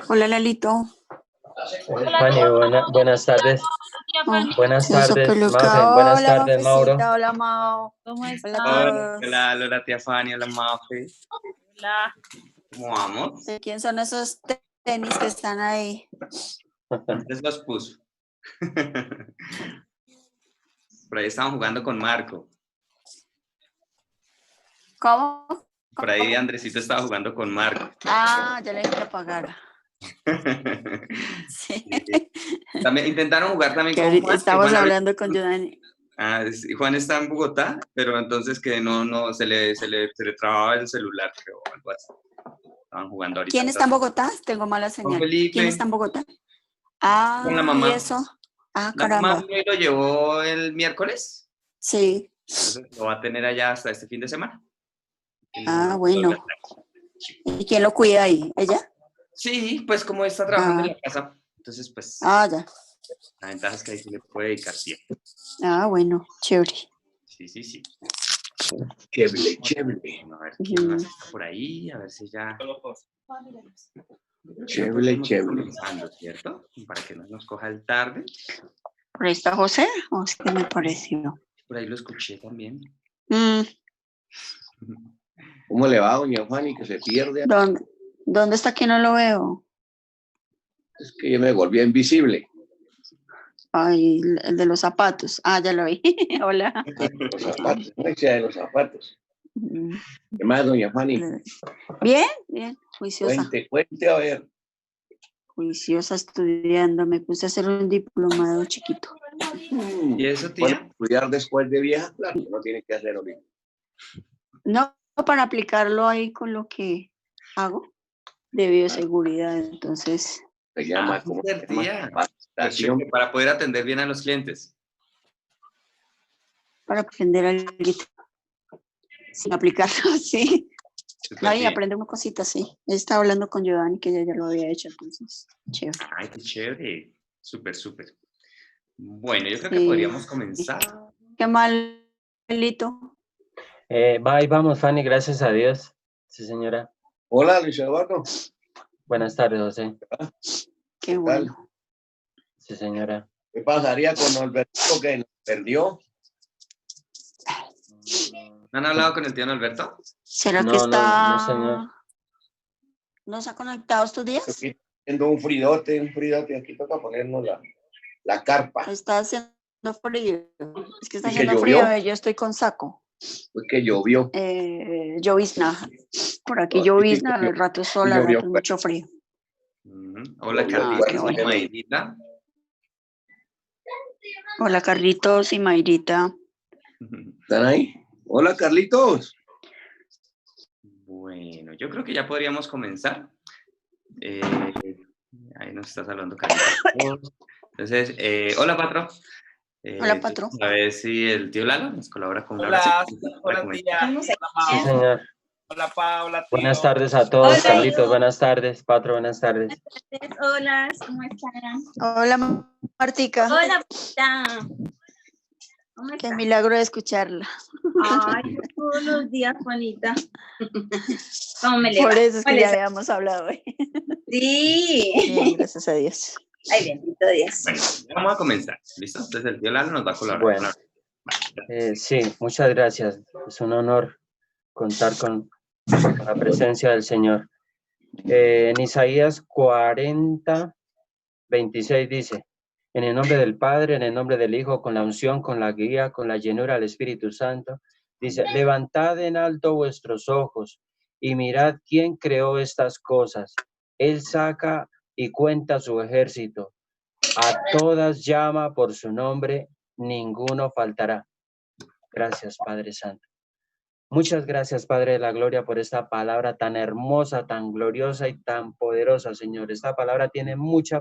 Hola, Lalito. Fanny, buenas tardes. Buenas tardes, Mafe. Buenas tardes, Mauro. Hola, Mao. ¿Cómo estás? Hola, tía Fanny, hola, Mafe. Hola. ¿Cómo vamos? ¿De quién son esos tenis que están ahí? Antes los puso. Por ahí estaban jugando con Marco. ¿Cómo? Por ahí Andresito estaba jugando con Marco. Ah, ya le dije que apagara. Sí. También, intentaron jugar también con Juan. Estamos hablando con Giovanni. Juan está en Bogotá, pero entonces que no se le trababa el celular, creo, algo así. Estaban jugando ahorita. ¿Quién está en Bogotá? Tengo mala señal. Felipe. ¿Quién está en Bogotá? Ah, con la mamá. ¿y eso? Ah, La caramba. mamá lo llevó el miércoles. Sí. Entonces lo va a tener allá hasta este fin de semana. Ah, bueno. ¿Y quién lo cuida ahí? ¿Ella? Sí, pues como está trabajando en la casa, entonces pues Ah, ya. la ventaja es que ahí se le puede dedicar tiempo. Ah, bueno, chévere. Sí. Chévere. A ver quién más está por ahí, a ver si ya... Chévere. Comenzando, ¿cierto? Para que no nos coja el tarde. ¿Por ahí está José? ¿O es que me pareció? Por ahí lo escuché también. ¿Cómo le va, doña Fanny, que se pierde? ¿Dónde está que no lo veo? Es que yo me volví invisible. Ay, el de los zapatos. Ah, ya lo vi. Hola. Los zapatos, no sea de los zapatos. ¿Qué más, doña Fanny? Bien, juiciosa. Cuente, a ver. Juiciosa estudiando. Me puse a hacer un diplomado chiquito. ¿Y eso, tía? Bueno, estudiar después de vieja, claro, no tiene que hacer lo mismo. No, para aplicarlo ahí con lo que hago de bioseguridad, entonces. Se llama como tía. capacitación. Para poder atender bien a los clientes. Para aprender algo sin aplicarlo, sí. No, y aprende una cosita, sí. Estaba hablando con Giovanni, que ella ya lo había hecho, entonces, chévere. Ay, qué chévere. Súper. Bueno, yo creo que podríamos comenzar. Qué mal, Lito. Vamos, Fanny, gracias a Dios. Sí, señora. Hola, Luis Eduardo. Buenas tardes, José. Qué bueno. Sí, señora. ¿Qué pasaría con Alberto que nos perdió? ¿No han hablado con el tío Alberto? ¿Será que está...? No, señor. ¿No se ha conectado estos días? Estoy haciendo un fridote. Aquí toca ponernos la carpa. Está haciendo frío. Es que está ¿Y que haciendo llovió? frío, yo estoy con saco. Fue que llovió. Llovizna. Por aquí llovizna, al rato sol, al rato mucho frío. Hola, Carlitos y Mayrita. Hola, Carlitos y Mayrita. ¿Están ahí? Hola, Carlitos. Bueno, yo creo que ya podríamos comenzar. Ahí nos está saludando Carlitos. Entonces, hola, Patro. Hola, Patro. A ver si el tío Lalo nos colabora con una oración. Hola, tía. Sí, señor. Hola, Paula. Buenas tardes a todos, Hola, Carlitos. Buenas tardes, Patro. Buenas tardes. Hola, ¿cómo están? Hola, Martica. Hola, Pita. ¿Cómo Qué estás? milagro de escucharla. Ay, todos los días, Juanita. ¿Cómo me le va? Por eso es que ya habíamos hablado hoy. Sí. Bien, gracias a Dios. Ay, bendito Dios. Bueno, vamos a comenzar. ¿Listo? Entonces el tío Lalo nos va a colaborar. Bueno, sí, muchas gracias. Es un honor contar con la presencia del Señor. En Isaías 40, 26 dice: en el nombre del Padre, en el nombre del Hijo, con la unción, con la guía, con la llenura del Espíritu Santo. Dice: levantad en alto vuestros ojos y mirad quién creó estas cosas. Él saca y cuenta su ejército. A todas llama por su nombre, ninguno faltará. Gracias, Padre Santo. Muchas gracias, Padre de la Gloria, por esta palabra tan hermosa, tan gloriosa y tan poderosa, Señor. Esta palabra tiene mucho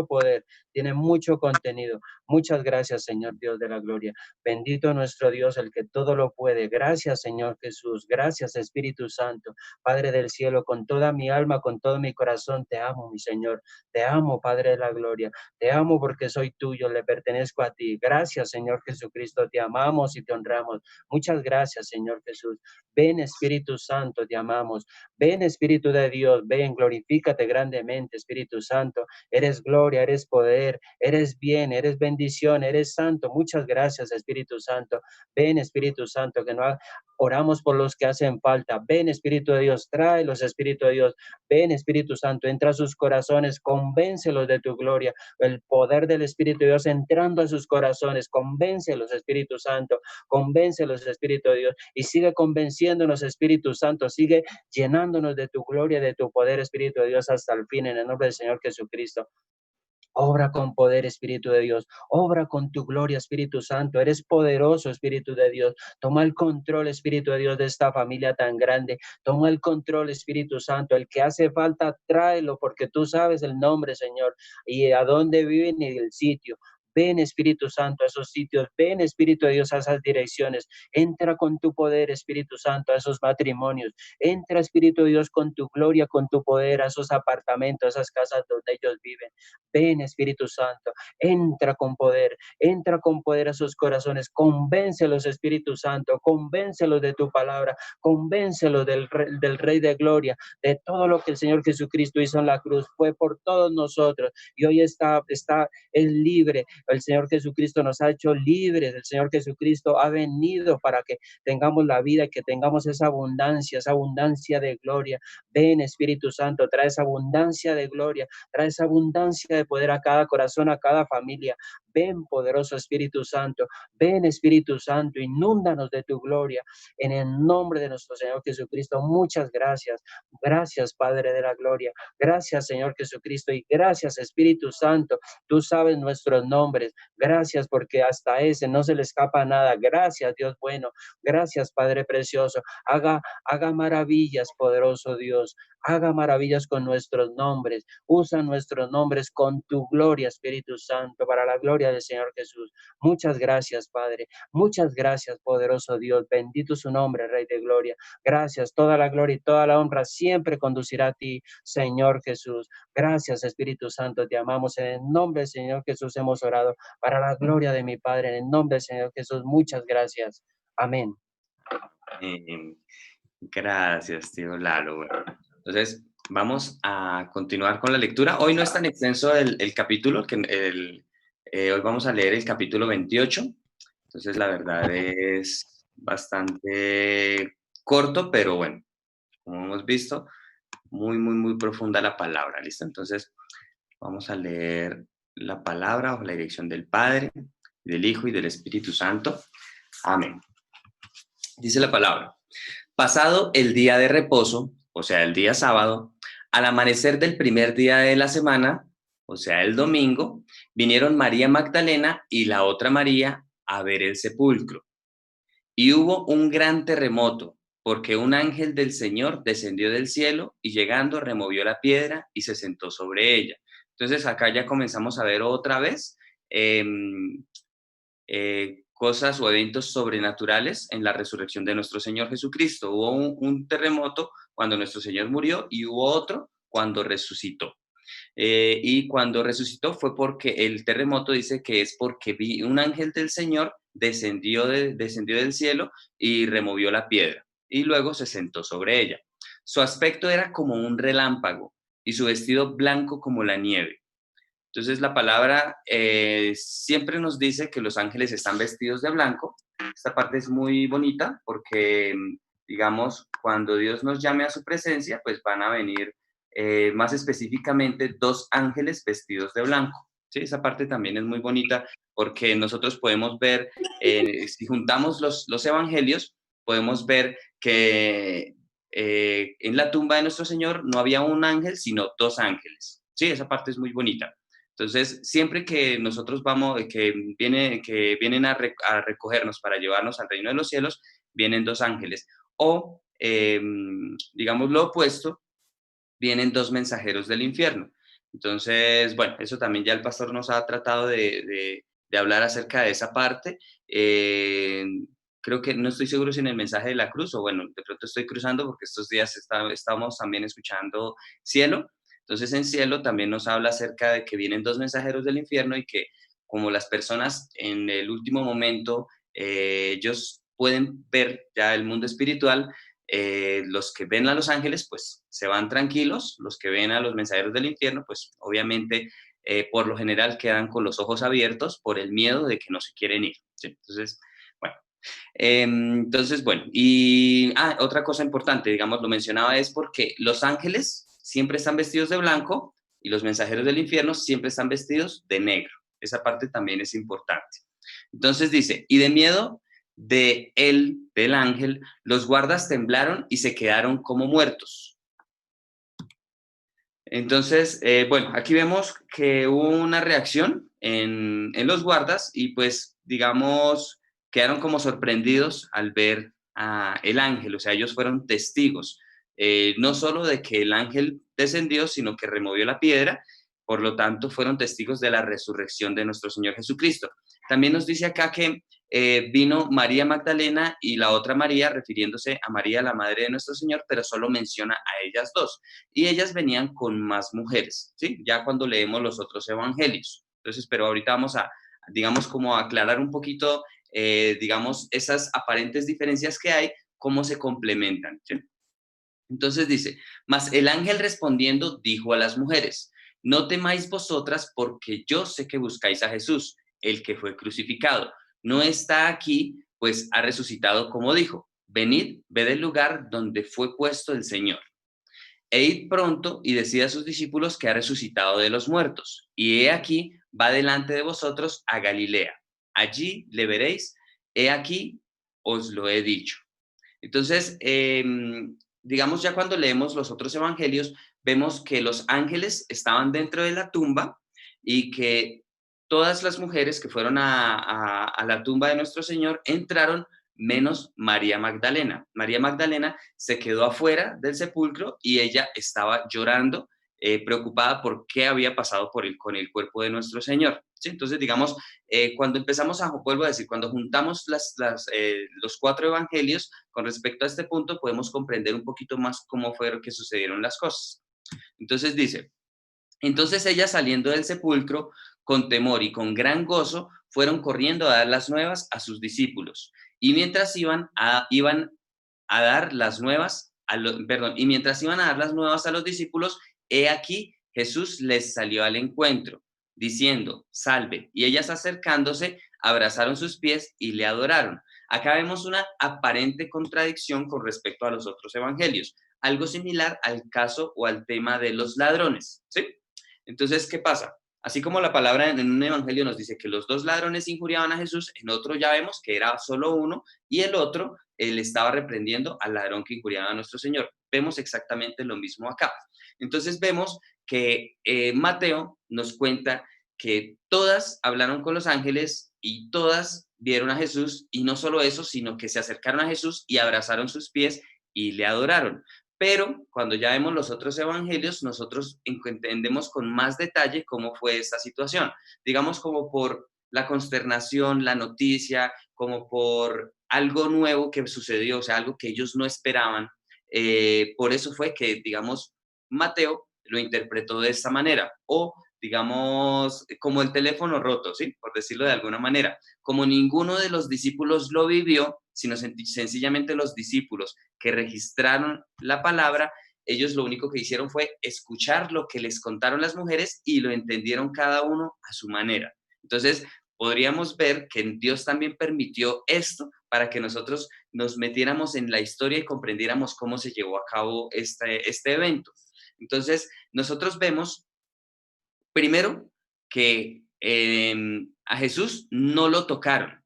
poder, tiene mucho contenido. Muchas gracias, Señor Dios de la Gloria. Bendito nuestro Dios, el que todo lo puede. Gracias, Señor Jesús. Gracias, Espíritu Santo. Padre del cielo, con toda mi alma, con todo mi corazón, te amo, mi Señor. Te amo, Padre de la Gloria. Te amo porque soy tuyo, le pertenezco a ti. Gracias, Señor Jesucristo. Te amamos y te honramos. Muchas gracias, Señor Jesús. Ven, Espíritu Santo, te amamos. Ven, Espíritu de Dios, ven, glorifícate grandemente, Espíritu Santo. Eres gloria, eres poder, eres bien, eres bendición, eres santo. Muchas gracias, Espíritu Santo. Ven, Espíritu Santo, que no oramos por los que hacen falta. Ven, Espíritu de Dios, tráelos, Espíritu de Dios. Ven, Espíritu Santo, entra a sus corazones, convéncelos de tu gloria. El poder del Espíritu de Dios entrando a sus corazones, convéncelos, Espíritu Santo. Convéncelos, Espíritu de Dios, y sigue convenciéndonos, Espíritu Santo, sigue llenándonos de tu gloria, de tu poder, Espíritu de Dios, hasta el fin, en el nombre del Señor Jesucristo. Obra con poder, Espíritu de Dios. Obra con tu gloria, Espíritu Santo. Eres poderoso, Espíritu de Dios. Toma el control, Espíritu de Dios, de esta familia tan grande. Toma el control, Espíritu Santo. El que hace falta, tráelo, porque tú sabes el nombre, Señor, y a dónde viven y el sitio. Ven, Espíritu Santo, a esos sitios. Ven, Espíritu de Dios, a esas direcciones. Entra con tu poder, Espíritu Santo, a esos matrimonios. Entra, Espíritu de Dios, con tu gloria, con tu poder, a esos apartamentos, a esas casas donde ellos viven. Ven, Espíritu Santo, entra con poder a sus corazones, convéncelos, Espíritu Santo, convéncelos de tu palabra, convéncelos del Rey de Gloria, de todo lo que el Señor Jesucristo hizo en la cruz, fue por todos nosotros, y hoy está Él libre. El Señor Jesucristo nos ha hecho libres, el Señor Jesucristo ha venido para que tengamos la vida, que tengamos esa abundancia de gloria. Ven, Espíritu Santo, trae esa abundancia de gloria, trae esa abundancia de poder a cada corazón, a cada familia. Ven, poderoso Espíritu Santo, ven, Espíritu Santo, inúndanos de tu gloria, en el nombre de nuestro Señor Jesucristo. Muchas gracias. Gracias, Padre de la gloria. Gracias, Señor Jesucristo, y gracias, Espíritu Santo. Tú sabes nuestros nombres. Gracias, porque hasta ese no se le escapa nada. Gracias, Dios bueno. Gracias, Padre precioso. Haga maravillas, poderoso Dios. Haga maravillas con nuestros nombres. Usa nuestros nombres con tu gloria, Espíritu Santo, para la gloria del Señor Jesús. Muchas gracias, Padre. Muchas gracias, poderoso Dios. Bendito su nombre, Rey de gloria. Gracias. Toda la gloria y toda la honra siempre conducirá a ti, Señor Jesús. Gracias, Espíritu Santo. Te amamos. En el nombre del Señor Jesús hemos orado, para la gloria de mi Padre. En el nombre del Señor Jesús. Muchas gracias. Amén. Gracias, tío Lalo. Bueno, entonces, vamos a continuar con la lectura. Hoy no es tan extenso el capítulo, hoy vamos a leer el capítulo 28. Entonces, la verdad es bastante corto, pero bueno, como hemos visto, muy, muy, muy profunda la palabra, ¿listo? Entonces, vamos a leer la palabra bajo la dirección del Padre, del Hijo y del Espíritu Santo. Amén. Dice la palabra: pasado el día de reposo, o sea, el día sábado, al amanecer del primer día de la semana, o sea, el domingo, vinieron María Magdalena y la otra María a ver el sepulcro. Y hubo un gran terremoto, porque un ángel del Señor descendió del cielo y llegando removió la piedra y se sentó sobre ella. Entonces acá ya comenzamos a ver otra vez cosas o eventos sobrenaturales en la resurrección de nuestro Señor Jesucristo. Hubo un terremoto cuando nuestro Señor murió y hubo otro cuando resucitó. Y cuando resucitó fue porque el terremoto dice que es porque un ángel del Señor descendió del cielo y removió la piedra y luego se sentó sobre ella. Su aspecto era como un relámpago y su vestido blanco como la nieve. Entonces la palabra siempre nos dice que los ángeles están vestidos de blanco. Esta parte es muy bonita porque, digamos, cuando Dios nos llame a su presencia, pues van a venir más específicamente 2 ángeles vestidos de blanco. ¿Sí? Esa parte también es muy bonita porque nosotros podemos ver, si juntamos los evangelios, podemos ver que en la tumba de nuestro Señor no había un ángel, sino 2 ángeles. Sí, esa parte es muy bonita. Entonces, siempre que nosotros vamos, que vienen a recogernos para llevarnos al reino de los cielos, vienen 2 ángeles. O, digamos lo opuesto, vienen 2 mensajeros del infierno. Entonces, bueno, eso también ya el pastor nos ha tratado de hablar acerca de esa parte. Creo que no estoy seguro si en el mensaje de la cruz, o bueno, de pronto estoy cruzando porque estos días estamos también escuchando cielo. Entonces en cielo también nos habla acerca de que vienen 2 mensajeros del infierno y que como las personas en el último momento, ellos pueden ver ya el mundo espiritual. Los que ven a los ángeles, pues se van tranquilos. Los que ven a los mensajeros del infierno, pues obviamente, por lo general quedan con los ojos abiertos por el miedo de que no se quieren ir, ¿sí? Entonces, bueno, y otra cosa importante, digamos, lo mencionaba, es porque los ángeles siempre están vestidos de blanco y los mensajeros del infierno siempre están vestidos de negro. Esa parte también es importante. Entonces dice, y de miedo del ángel, los guardas temblaron y se quedaron como muertos. Entonces, bueno, aquí vemos que hubo una reacción en los guardas y pues, digamos, quedaron como sorprendidos al ver el ángel. O sea, ellos fueron testigos, no solo de que el ángel descendió, sino que removió la piedra. Por lo tanto, fueron testigos de la resurrección de nuestro Señor Jesucristo. También nos dice acá que vino María Magdalena y la otra María, refiriéndose a María, la madre de nuestro Señor, pero solo menciona a ellas 2. Y ellas venían con más mujeres, ¿sí? Ya cuando leemos los otros evangelios. Entonces, pero ahorita vamos a, digamos, como a aclarar un poquito, digamos, esas aparentes diferencias que hay, cómo se complementan, ¿sí? Entonces dice, mas el ángel respondiendo dijo a las mujeres, no temáis vosotras porque yo sé que buscáis a Jesús, el que fue crucificado. No está aquí, pues ha resucitado como dijo. Venid, ved el lugar donde fue puesto el Señor. E id pronto y decid a sus discípulos que ha resucitado de los muertos. Y he aquí, va delante de vosotros a Galilea. Allí le veréis, he aquí, os lo he dicho. Entonces, digamos, ya cuando leemos los otros evangelios, vemos que los ángeles estaban dentro de la tumba y que todas las mujeres que fueron a la tumba de nuestro Señor entraron menos María Magdalena. María Magdalena se quedó afuera del sepulcro y ella estaba llorando, preocupada por qué había pasado con el cuerpo de nuestro Señor. ¿Sí? Entonces, digamos, cuando empezamos vuelvo a decir, cuando juntamos los 4 evangelios con respecto a este punto, podemos comprender un poquito más cómo fueron que sucedieron las cosas. Entonces dice, entonces ellas saliendo del sepulcro con temor y con gran gozo, fueron corriendo a dar las nuevas a sus discípulos. Y mientras iban a dar las nuevas, mientras iban a dar las nuevas a los discípulos, he aquí Jesús les salió al encuentro, diciendo, salve. Y ellas acercándose, abrazaron sus pies y le adoraron. Acá vemos una aparente contradicción con respecto a los otros evangelios, algo similar al caso o al tema de los ladrones, ¿sí? Entonces, ¿qué pasa? Así como la palabra en un evangelio nos dice que los 2 ladrones injuriaban a Jesús, en otro ya vemos que era solo uno y el otro le estaba reprendiendo al ladrón que injuriaba a nuestro Señor. Vemos exactamente lo mismo acá. Entonces vemos que Mateo nos cuenta que todas hablaron con los ángeles y todas vieron a Jesús, y no solo eso, sino que se acercaron a Jesús y abrazaron sus pies y le adoraron. Pero cuando ya vemos los otros evangelios, nosotros entendemos con más detalle cómo fue esta situación. Digamos como por la consternación, la noticia, como por algo nuevo que sucedió, o sea, algo que ellos no esperaban. Por eso fue que, digamos, Mateo lo interpretó de esta manera. O, digamos, como el teléfono roto, ¿sí? Por decirlo de alguna manera. Como ninguno de los discípulos lo vivió, sino sencillamente los discípulos que registraron la palabra, ellos lo único que hicieron fue escuchar lo que les contaron las mujeres y lo entendieron cada uno a su manera. Entonces, podríamos ver que Dios también permitió esto para que nosotros nos metiéramos en la historia y comprendiéramos cómo se llevó a cabo este evento. Entonces, nosotros vemos, primero, que a Jesús no lo tocaron.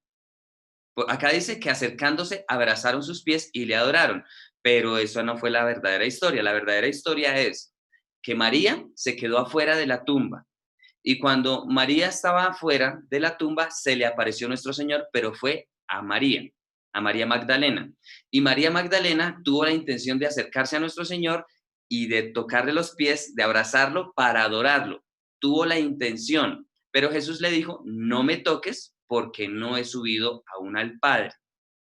Acá dice que acercándose abrazaron sus pies y le adoraron, pero eso no fue la verdadera historia. La verdadera historia es que María se quedó afuera de la tumba, y cuando María estaba afuera de la tumba se le apareció nuestro Señor, pero fue a María. a María Magdalena. Y María Magdalena tuvo la intención de acercarse a nuestro Señor y de tocarle los pies, de abrazarlo para adorarlo. Tuvo la intención, pero Jesús le dijo, no me toques porque no he subido aún al Padre.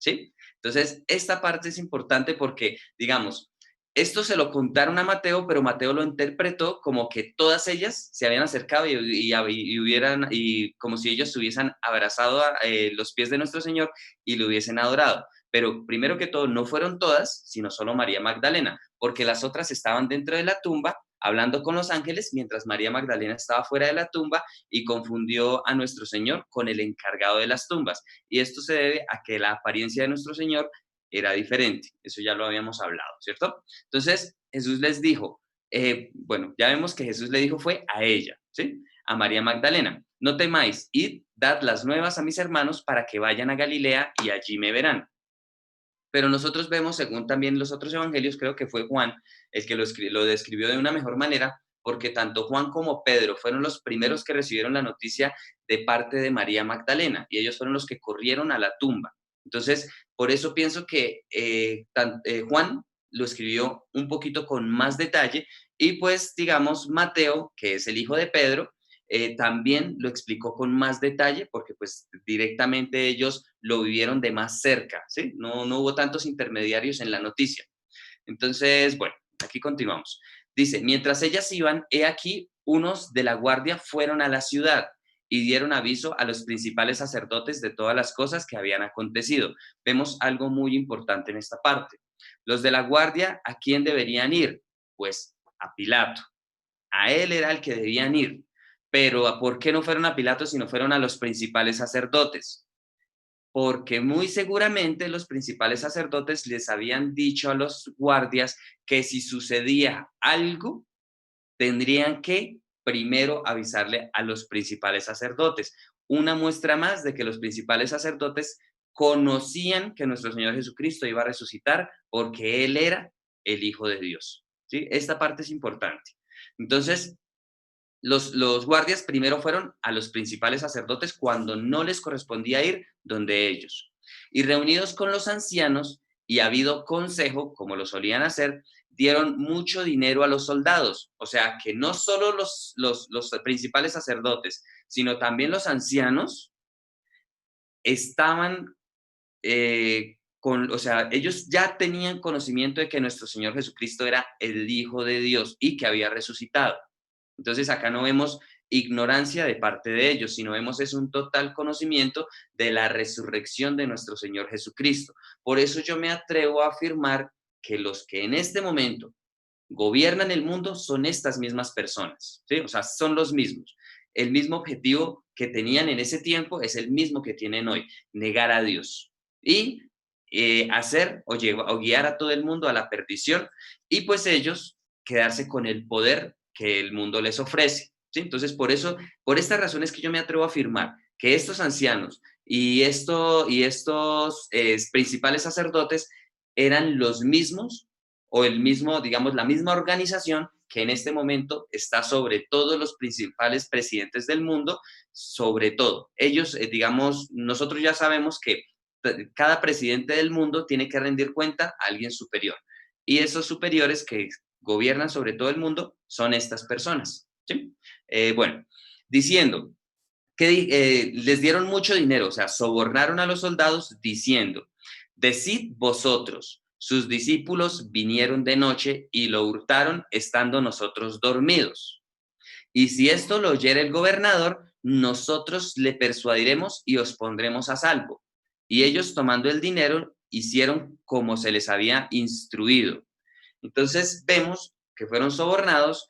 ¿Sí? Entonces, esta parte es importante porque, digamos, esto se lo contaron a Mateo, pero Mateo lo interpretó como que todas ellas se habían acercado y como si ellos hubiesen abrazado los pies de nuestro Señor y lo hubiesen adorado. Pero primero que todo, no fueron todas, sino solo María Magdalena, porque las otras estaban dentro de la tumba hablando con los ángeles, mientras María Magdalena estaba fuera de la tumba y confundió a nuestro Señor con el encargado de las tumbas. Y esto se debe a que la apariencia de nuestro Señor era diferente. Eso ya lo habíamos hablado, ¿cierto? Entonces, Jesús les dijo, bueno, ya vemos que Jesús le dijo fue a ella, ¿sí? A María Magdalena, no temáis, id, dad las nuevas a mis hermanos para que vayan a Galilea y allí me verán. Pero nosotros vemos, según también los otros evangelios, creo que fue Juan el que lo describió de una mejor manera, porque tanto Juan como Pedro fueron los primeros que recibieron la noticia de parte de María Magdalena, y ellos fueron los que corrieron a la tumba. Entonces, por eso pienso que Juan lo escribió un poquito con más detalle, y pues, digamos, Mateo, que es el hijo de Pedro, también lo explicó con más detalle, porque pues directamente ellos lo vivieron de más cerca, ¿sí? No hubo tantos intermediarios en la noticia. Entonces, bueno, aquí continuamos. Dice, mientras ellas iban, he aquí, unos de la guardia fueron a la ciudad y dieron aviso a los principales sacerdotes de todas las cosas que habían acontecido. Vemos algo muy importante en esta parte. Los de la guardia, ¿a quién deberían ir? Pues a Pilato. A él era el que debían ir. Pero ¿por qué no fueron a Pilato sino fueron a los principales sacerdotes? Porque muy seguramente los principales sacerdotes les habían dicho a los guardias que si sucedía algo, tendrían que primero avisarle a los principales sacerdotes. Una muestra más de que los principales sacerdotes conocían que nuestro Señor Jesucristo iba a resucitar porque Él era el Hijo de Dios. ¿Sí? Esta parte es importante. Entonces, los guardias primero fueron a los principales sacerdotes cuando no les correspondía ir donde ellos. Y reunidos con los ancianos y habido consejo, como lo solían hacer, dieron mucho dinero a los soldados. O sea, que no solo los principales sacerdotes, sino también los ancianos estaban o sea, ellos ya tenían conocimiento de que nuestro Señor Jesucristo era el Hijo de Dios y que había resucitado. Entonces acá no vemos ignorancia de parte de ellos, sino vemos es un total conocimiento de la resurrección de nuestro Señor Jesucristo. Por eso yo me atrevo a afirmar que los que en este momento gobiernan el mundo son estas mismas personas, ¿sí? O sea, son los mismos. El mismo objetivo que tenían en ese tiempo es el mismo que tienen hoy, negar a Dios y hacer o guiar a todo el mundo a la perdición, y pues ellos quedarse con el poder que el mundo les ofrece, ¿sí? Entonces, por estas razones que yo me atrevo a afirmar que estos ancianos y estos principales sacerdotes eran los mismos o el mismo, digamos, la misma organización que en este momento está sobre todos los principales presidentes del mundo, sobre todo. Ellos, digamos, nosotros ya sabemos que cada presidente del mundo tiene que rendir cuenta a alguien superior. Y esos superiores que gobiernan sobre todo el mundo son estas personas, ¿sí? Bueno, diciendo que les dieron mucho dinero, o sea, sobornaron a los soldados diciendo, decid vosotros, sus discípulos vinieron de noche y lo hurtaron estando nosotros dormidos. Y si esto lo oyera el gobernador, nosotros le persuadiremos y os pondremos a salvo. Y ellos, tomando el dinero, hicieron como se les había instruido. Entonces vemos que fueron sobornados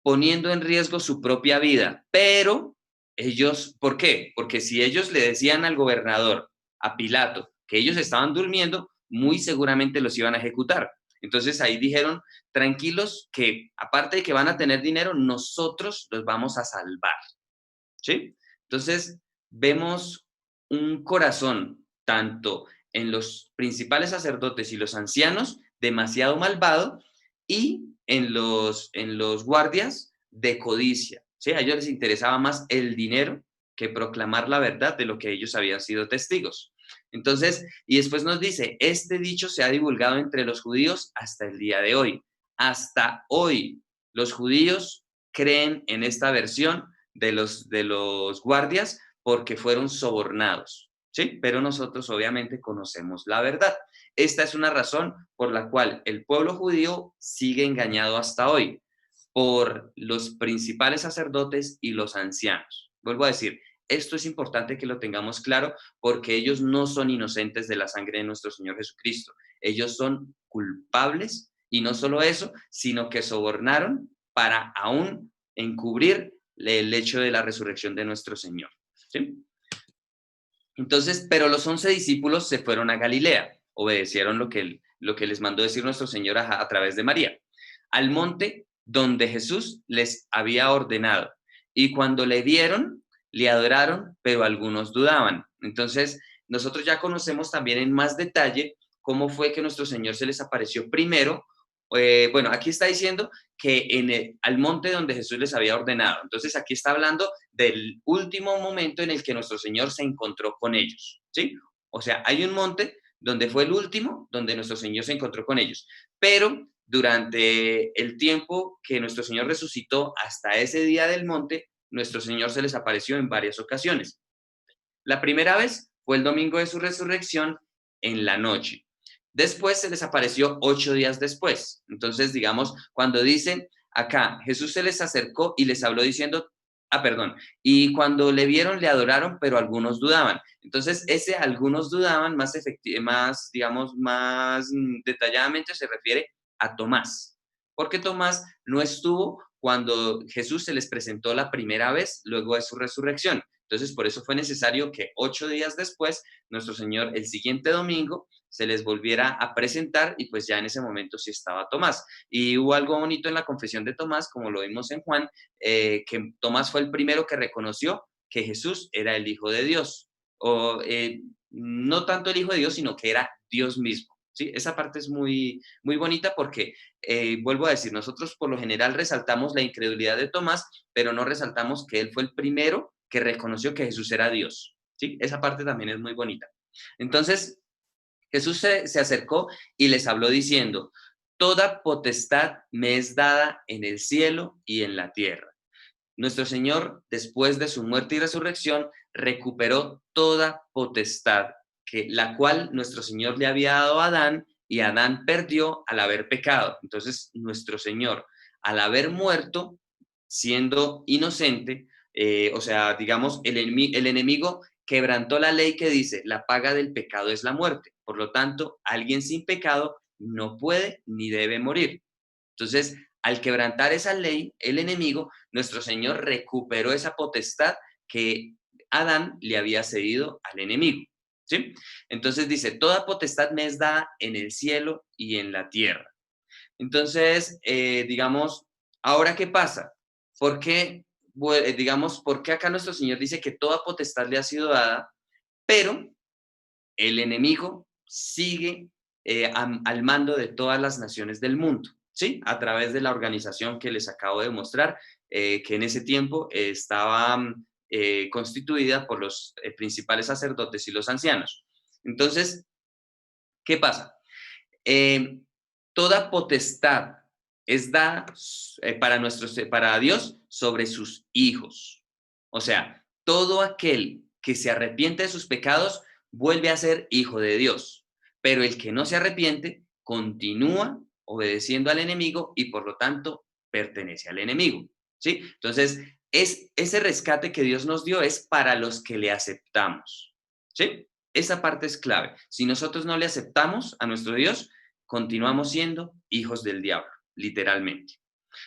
poniendo en riesgo su propia vida, pero ellos, ¿por qué? Porque si ellos le decían al gobernador, a Pilato, que ellos estaban durmiendo, muy seguramente los iban a ejecutar. Entonces ahí dijeron, tranquilos, que aparte de que van a tener dinero, nosotros los vamos a salvar, ¿sí? Entonces vemos un corazón, tanto en los principales sacerdotes y los ancianos, demasiado malvado, y en los guardias de codicia, ¿sí? A ellos les interesaba más el dinero que proclamar la verdad de lo que ellos habían sido testigos. Entonces, y después nos dice, este dicho se ha divulgado entre los judíos hasta el día de hoy. Hasta hoy, los judíos creen en esta versión de los guardias porque fueron sobornados, ¿sí? Pero nosotros obviamente conocemos la verdad. Esta es una razón por la cual el pueblo judío sigue engañado hasta hoy por los principales sacerdotes y los ancianos. Vuelvo a decir, esto es importante que lo tengamos claro porque ellos no son inocentes de la sangre de nuestro Señor Jesucristo. Ellos son culpables y no solo eso, sino que sobornaron para aún encubrir el hecho de la resurrección de nuestro Señor. ¿Sí? Entonces, pero los 11 discípulos se fueron a Galilea, obedecieron lo que les mandó decir nuestro Señor a través de María, al monte donde Jesús les había ordenado. Y cuando le vieron, le adoraron, pero algunos dudaban. Entonces, nosotros ya conocemos también en más detalle cómo fue que nuestro Señor se les apareció primero. Bueno, aquí está diciendo que al monte donde Jesús les había ordenado. Entonces, aquí está hablando del último momento en el que nuestro Señor se encontró con ellos, ¿sí? O sea, hay un monte donde fue el último, donde nuestro Señor se encontró con ellos. Pero durante el tiempo que nuestro Señor resucitó hasta ese día del monte, nuestro Señor se les apareció en varias ocasiones. La primera vez fue el domingo de su resurrección en la noche. Después se les apareció 8 días después. Entonces, digamos, cuando dicen acá, Jesús se les acercó y les habló diciendo, y cuando le vieron le adoraron, pero algunos dudaban. Entonces, ese algunos dudaban más detalladamente se refiere a Tomás, porque Tomás no estuvo cuando Jesús se les presentó la primera vez luego de su resurrección. Entonces, por eso fue necesario que 8 días después, nuestro Señor, el siguiente domingo, se les volviera a presentar y pues ya en ese momento sí estaba Tomás. Y hubo algo bonito en la confesión de Tomás, como lo vimos en Juan, que Tomás fue el primero que reconoció que Jesús era el Hijo de Dios. No tanto el Hijo de Dios, sino que era Dios mismo. ¿Sí? Esa parte es muy, muy bonita porque, vuelvo a decir, nosotros por lo general resaltamos la incredulidad de Tomás, pero no resaltamos que él fue el primero que reconoció que Jesús era Dios. ¿Sí? Esa parte también es muy bonita. Entonces, Jesús se acercó y les habló diciendo, toda potestad me es dada en el cielo y en la tierra. Nuestro Señor, después de su muerte y resurrección, recuperó toda potestad, la cual nuestro Señor le había dado a Adán, y Adán perdió al haber pecado. Entonces, nuestro Señor, al haber muerto, siendo inocente, digamos, el enemigo quebrantó la ley que dice, la paga del pecado es la muerte. Por lo tanto, alguien sin pecado no puede ni debe morir. Entonces, al quebrantar esa ley, el enemigo, nuestro Señor recuperó esa potestad que Adán le había cedido al enemigo. ¿Sí? Entonces dice, toda potestad me es dada en el cielo y en la tierra. Entonces, digamos, ¿ahora qué pasa? ¿Por qué acá nuestro Señor dice que toda potestad le ha sido dada, pero el enemigo sigue al mando de todas las naciones del mundo? ¿Sí? A través de la organización que les acabo de mostrar, que en ese tiempo estaba constituida por los principales sacerdotes y los ancianos. Entonces, ¿qué pasa? Toda potestad es dada para Dios sobre sus hijos. O sea, todo aquel que se arrepiente de sus pecados vuelve a ser hijo de Dios, pero el que no se arrepiente continúa obedeciendo al enemigo y por lo tanto pertenece al enemigo. ¿Sí? Entonces, ese rescate que Dios nos dio es para los que le aceptamos. ¿Sí? Esa parte es clave. Si nosotros no le aceptamos a nuestro Dios, continuamos siendo hijos del diablo, literalmente.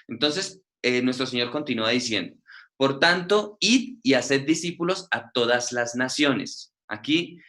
Entonces, nuestro Señor continúa diciendo, por tanto, id y haced discípulos a todas las naciones. Aquí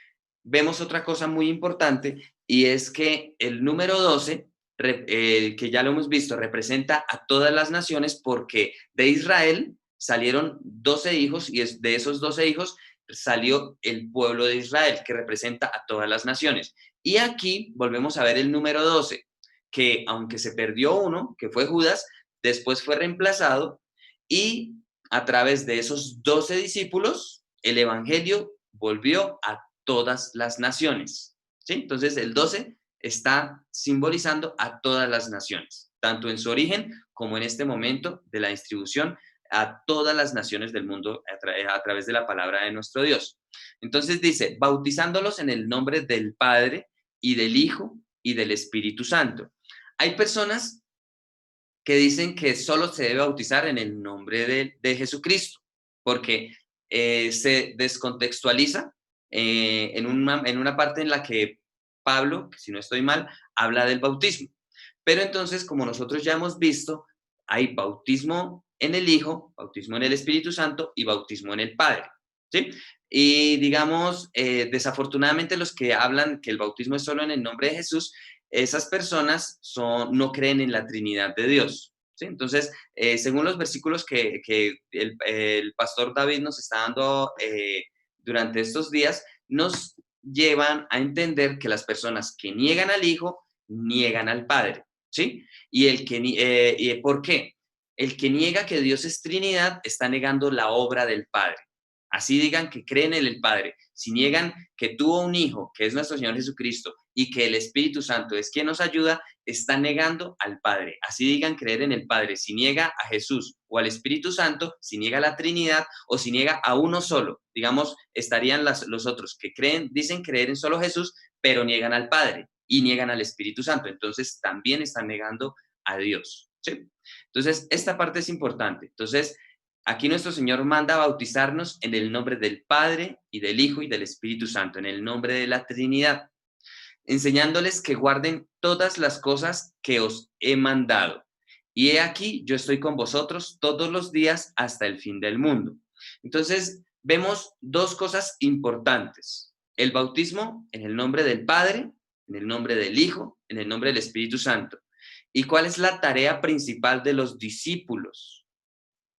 vemos otra cosa muy importante y es que el número 12, que ya lo hemos visto, representa a todas las naciones porque de Israel salieron 12 hijos y de esos 12 hijos salió el pueblo de Israel, que representa a todas las naciones. Y aquí volvemos a ver el número 12, que aunque se perdió uno, que fue Judas, después fue reemplazado y a través de esos 12 discípulos, el evangelio volvió a todas las naciones. ¿Sí? Entonces el 12 está simbolizando a todas las naciones, tanto en su origen como en este momento de la distribución a todas las naciones del mundo a través de la palabra de nuestro Dios. Entonces dice, bautizándolos en el nombre del Padre y del Hijo y del Espíritu Santo. Hay personas que dicen que solo se debe bautizar en el nombre de Jesucristo, porque se descontextualiza en una parte en la que Pablo, si no estoy mal, habla del bautismo. Pero entonces, como nosotros ya hemos visto, hay bautismo en el Hijo, bautismo en el Espíritu Santo y bautismo en el Padre, ¿sí? Y digamos, desafortunadamente los que hablan que el bautismo es solo en el nombre de Jesús, esas personas no creen en la Trinidad de Dios, ¿sí? Entonces, según los versículos que el pastor David nos está dando durante estos días, nos llevan a entender que las personas que niegan al Hijo, niegan al Padre, ¿sí? ¿Y por qué? El que niega que Dios es Trinidad está negando la obra del Padre. Así digan que creen en el Padre, si niegan que tuvo un Hijo, que es nuestro Señor Jesucristo, y que el Espíritu Santo es quien nos ayuda, están negando al Padre. Así digan creer en el Padre, si niega a Jesús o al Espíritu Santo, si niega a la Trinidad o si niega a uno solo. Digamos, estarían los otros que dicen creer en solo Jesús, pero niegan al Padre y niegan al Espíritu Santo. Entonces, también están negando a Dios, ¿sí? Entonces, esta parte es importante. Entonces, aquí nuestro Señor manda bautizarnos en el nombre del Padre y del Hijo y del Espíritu Santo, en el nombre de la Trinidad, enseñándoles que guarden todas las cosas que os he mandado. Y he aquí, yo estoy con vosotros todos los días hasta el fin del mundo. Entonces, vemos dos cosas importantes. El bautismo en el nombre del Padre, en el nombre del Hijo, en el nombre del Espíritu Santo. ¿Y cuál es la tarea principal de los discípulos?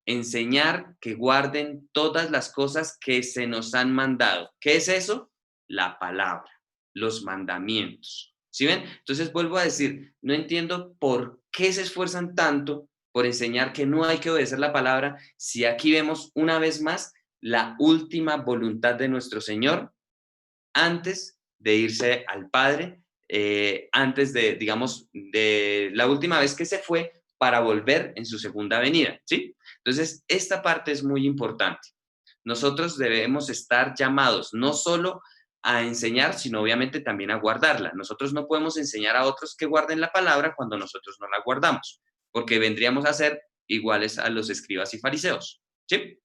Enseñar que guarden todas las cosas que se nos han mandado. ¿Qué es eso? La palabra, los mandamientos. ¿Sí ven? Entonces vuelvo a decir, no entiendo por qué se esfuerzan tanto por enseñar que no hay que obedecer la palabra, si aquí vemos una vez más la última voluntad de nuestro Señor antes de irse al Padre, antes de, digamos, de la última vez que se fue para volver en su segunda venida, ¿sí? Entonces, esta parte es muy importante. Nosotros debemos estar llamados no solo a enseñar, sino obviamente también a guardarla. Nosotros no podemos enseñar a otros que guarden la palabra cuando nosotros no la guardamos, porque vendríamos a ser iguales a los escribas y fariseos, ¿sí?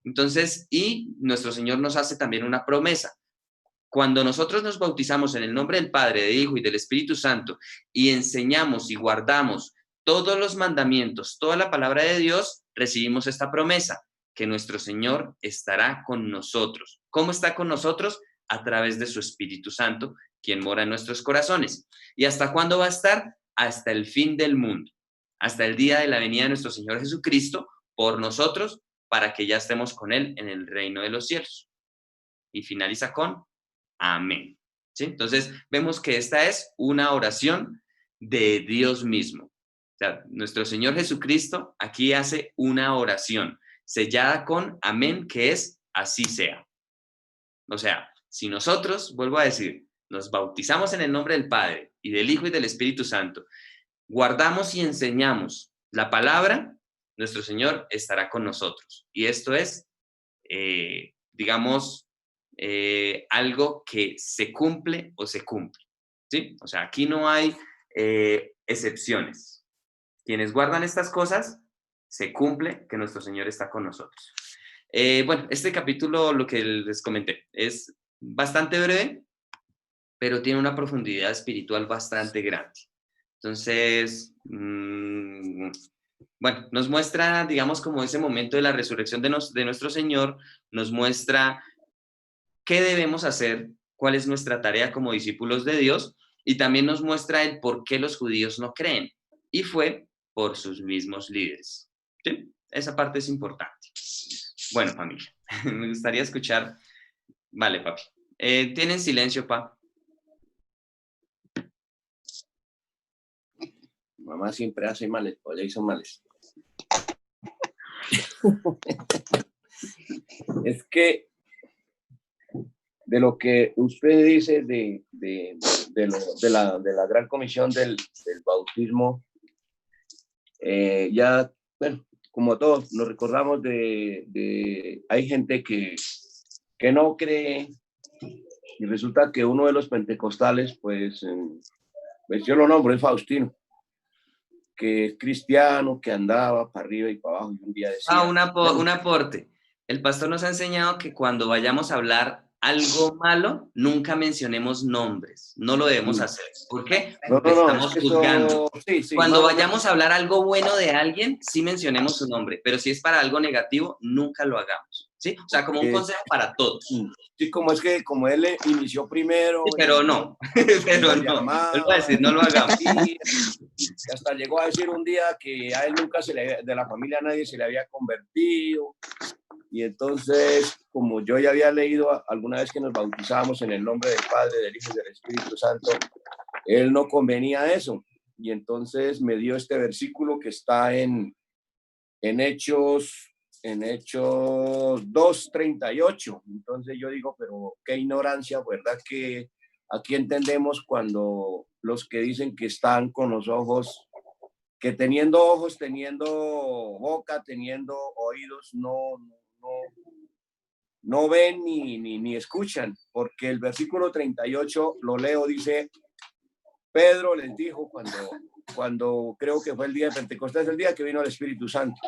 Entonces, y nuestro Señor nos hace también una promesa. Cuando nosotros nos bautizamos en el nombre del Padre, del Hijo y del Espíritu Santo y enseñamos y guardamos todos los mandamientos, toda la palabra de Dios, recibimos esta promesa, que nuestro Señor estará con nosotros. ¿Cómo está con nosotros? A través de su Espíritu Santo, quien mora en nuestros corazones. ¿Y hasta cuándo va a estar? Hasta el fin del mundo, hasta el día de la venida de nuestro Señor Jesucristo por nosotros, para que ya estemos con Él en el reino de los cielos. Y finaliza con amén. ¿Sí? Entonces, vemos que esta es una oración de Dios mismo. O sea, nuestro Señor Jesucristo aquí hace una oración sellada con amén, que es así sea. O sea, si nosotros, vuelvo a decir, nos bautizamos en el nombre del Padre y del Hijo y del Espíritu Santo, guardamos y enseñamos la palabra, nuestro Señor estará con nosotros. Y esto es, digamos, algo que se cumple o se cumple, ¿sí? O sea, aquí no hay excepciones. Quienes guardan estas cosas, se cumple que nuestro Señor está con nosotros. Bueno, este capítulo, lo que les comenté, es bastante breve, pero tiene una profundidad espiritual bastante grande. Entonces, bueno, nos muestra, digamos, como ese momento de la resurrección de nuestro Señor, nos muestra qué debemos hacer, cuál es nuestra tarea como discípulos de Dios, y también nos muestra el por qué los judíos no creen, y fue por sus mismos líderes. ¿Sí? Esa parte es importante. Bueno, familia, me gustaría escuchar. Vale, papi. ¿Tienen silencio, pa? Mamá siempre hace males, o le hizo males. Es que de lo que usted dice de la gran comisión del bautismo. Ya, bueno, como todos nos recordamos hay gente que no cree, y resulta que uno de los pentecostales, pues yo lo nombro, es Faustino, que es cristiano, que andaba para arriba y para abajo, y un día decía... Un aporte. El pastor nos ha enseñado que cuando vayamos a hablar algo malo, nunca mencionemos nombres. No lo debemos hacer. ¿Por qué? Porque estamos juzgando. Sí, Cuando vayamos a hablar algo bueno de alguien, sí mencionemos su nombre. Pero si es para algo negativo, nunca lo hagamos. ¿Sí? O sea, como un consejo para todos. Sí, como él inició primero. Sí, pero no. Pero no. Él va a decir, no lo hagamos. Y hasta llegó a decir un día que a él nunca de la familia nadie se le había convertido. Y entonces, como yo ya había leído alguna vez que nos bautizamos en el nombre del Padre, del Hijo y del Espíritu Santo, él no convenía eso. Y entonces me dio este versículo que está en Hechos 2:38. Entonces yo digo, pero qué ignorancia, ¿verdad? Que aquí entendemos cuando los que dicen que están con los ojos, que teniendo ojos, teniendo boca, teniendo oídos, no ven ni escuchan, porque el versículo 38 lo leo, dice, Pedro les dijo cuando creo que fue el día de Pentecostés, el día que vino el Espíritu Santo,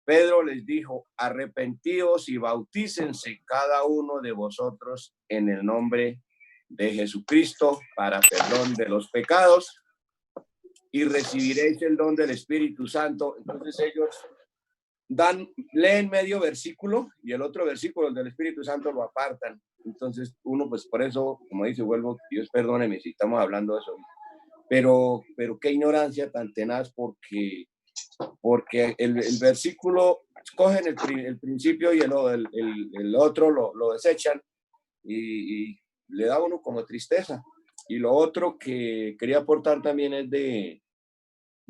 Pedro les dijo, arrepentíos y bautícense cada uno de vosotros en el nombre de Jesucristo para perdón de los pecados y recibiréis el don del Espíritu Santo. Entonces ellos leen medio versículo y el otro versículo del Espíritu Santo lo apartan. Entonces uno, pues por eso, como dice, Dios perdóneme si estamos hablando de eso. Pero qué ignorancia tan tenaz, porque el versículo cogen el principio y el otro lo desechan y le da a uno como tristeza. Y lo otro que quería aportar también es de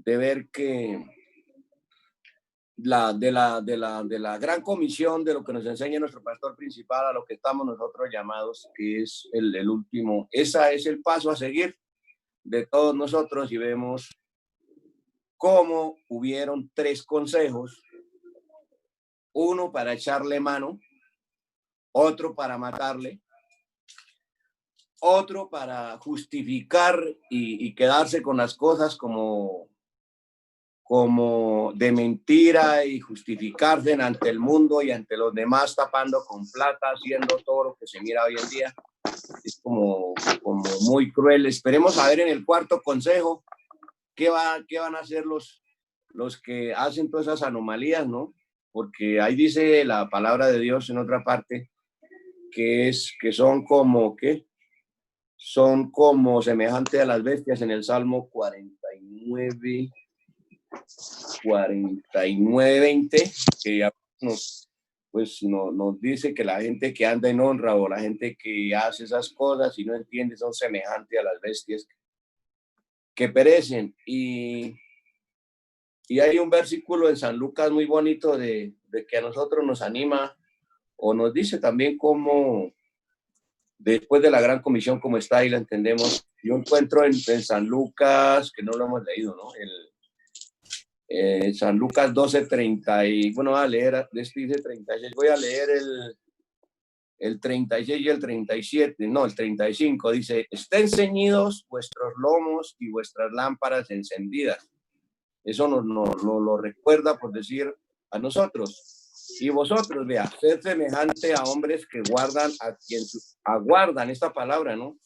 ver que de la gran comisión, de lo que nos enseña nuestro pastor principal, a lo que estamos nosotros llamados, que es el último. Ese es el paso a seguir de todos nosotros, y vemos cómo hubieron 3 consejos: uno para echarle mano, otro para matarle, otro para justificar y quedarse con las cosas como de mentira y justificarse ante el mundo y ante los demás, tapando con plata, haciendo todo lo que se mira hoy en día. Es como muy cruel. Esperemos a ver en el 4 consejo qué van a hacer los que hacen todas esas anomalías, ¿no? Porque ahí dice la palabra de Dios en otra parte que son como, ¿qué? Son como semejantes a las bestias, en el Salmo 49:20, que ya nos dice que la gente que anda en honra o la gente que hace esas cosas y no entiende son semejantes a las bestias que perecen. Y hay un versículo en San Lucas muy bonito de que a nosotros nos anima o nos dice también cómo después de la gran comisión, como está ahí, la entendemos. Yo encuentro en San Lucas, que no lo hemos leído, ¿no? San Lucas 12:30, y bueno, voy a leer, dice 36, voy a leer el 36 y el 37, no, el 35, dice, estén ceñidos vuestros lomos y vuestras lámparas encendidas. Eso nos lo recuerda, por decir, a nosotros. Y vosotros, vea, sed semejante a hombres que aguardan esta palabra, ¿no?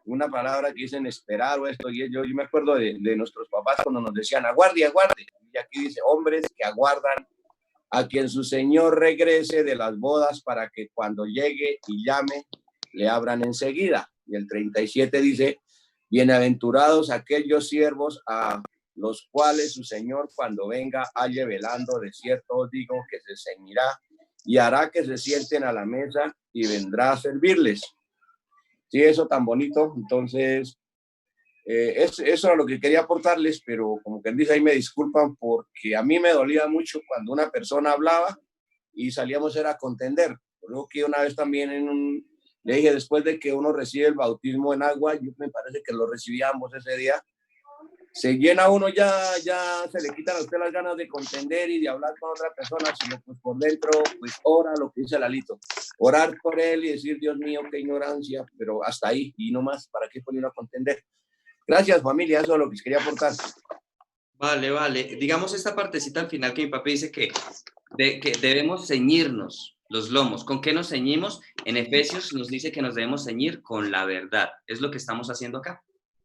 Una palabra que dicen esperar o esto, y yo me acuerdo de nuestros papás cuando nos decían aguarde, aguarde, y aquí dice hombres que aguardan a quien su Señor regrese de las bodas para que cuando llegue y llame, le abran enseguida. Y el 37 dice, bienaventurados aquellos siervos a los cuales su Señor cuando venga halle velando. De cierto os digo que se ceñirá y hará que se sienten a la mesa y vendrá a servirles. Sí, eso tan bonito. Entonces, eso era lo que quería aportarles, pero como que dice, ahí me disculpan, porque a mí me dolía mucho cuando una persona hablaba y salíamos era a contender. Creo que una vez también Le dije, después de que uno recibe el bautismo en agua, yo me parece que lo recibíamos ese día, se llena uno, ya se le quitan a usted las ganas de contender y de hablar con otra persona, sino pues por dentro, pues ora lo que dice Lalito, orar por él y decir, Dios mío, qué ignorancia, pero hasta ahí y no más, ¿para qué ponerlo a contender? Gracias, familia, eso es lo que quería aportar. Vale, vale. Digamos esta partecita al final que mi papá dice que debemos ceñirnos los lomos. ¿Con qué nos ceñimos? En Efesios nos dice que nos debemos ceñir con la verdad. Es lo que estamos haciendo acá,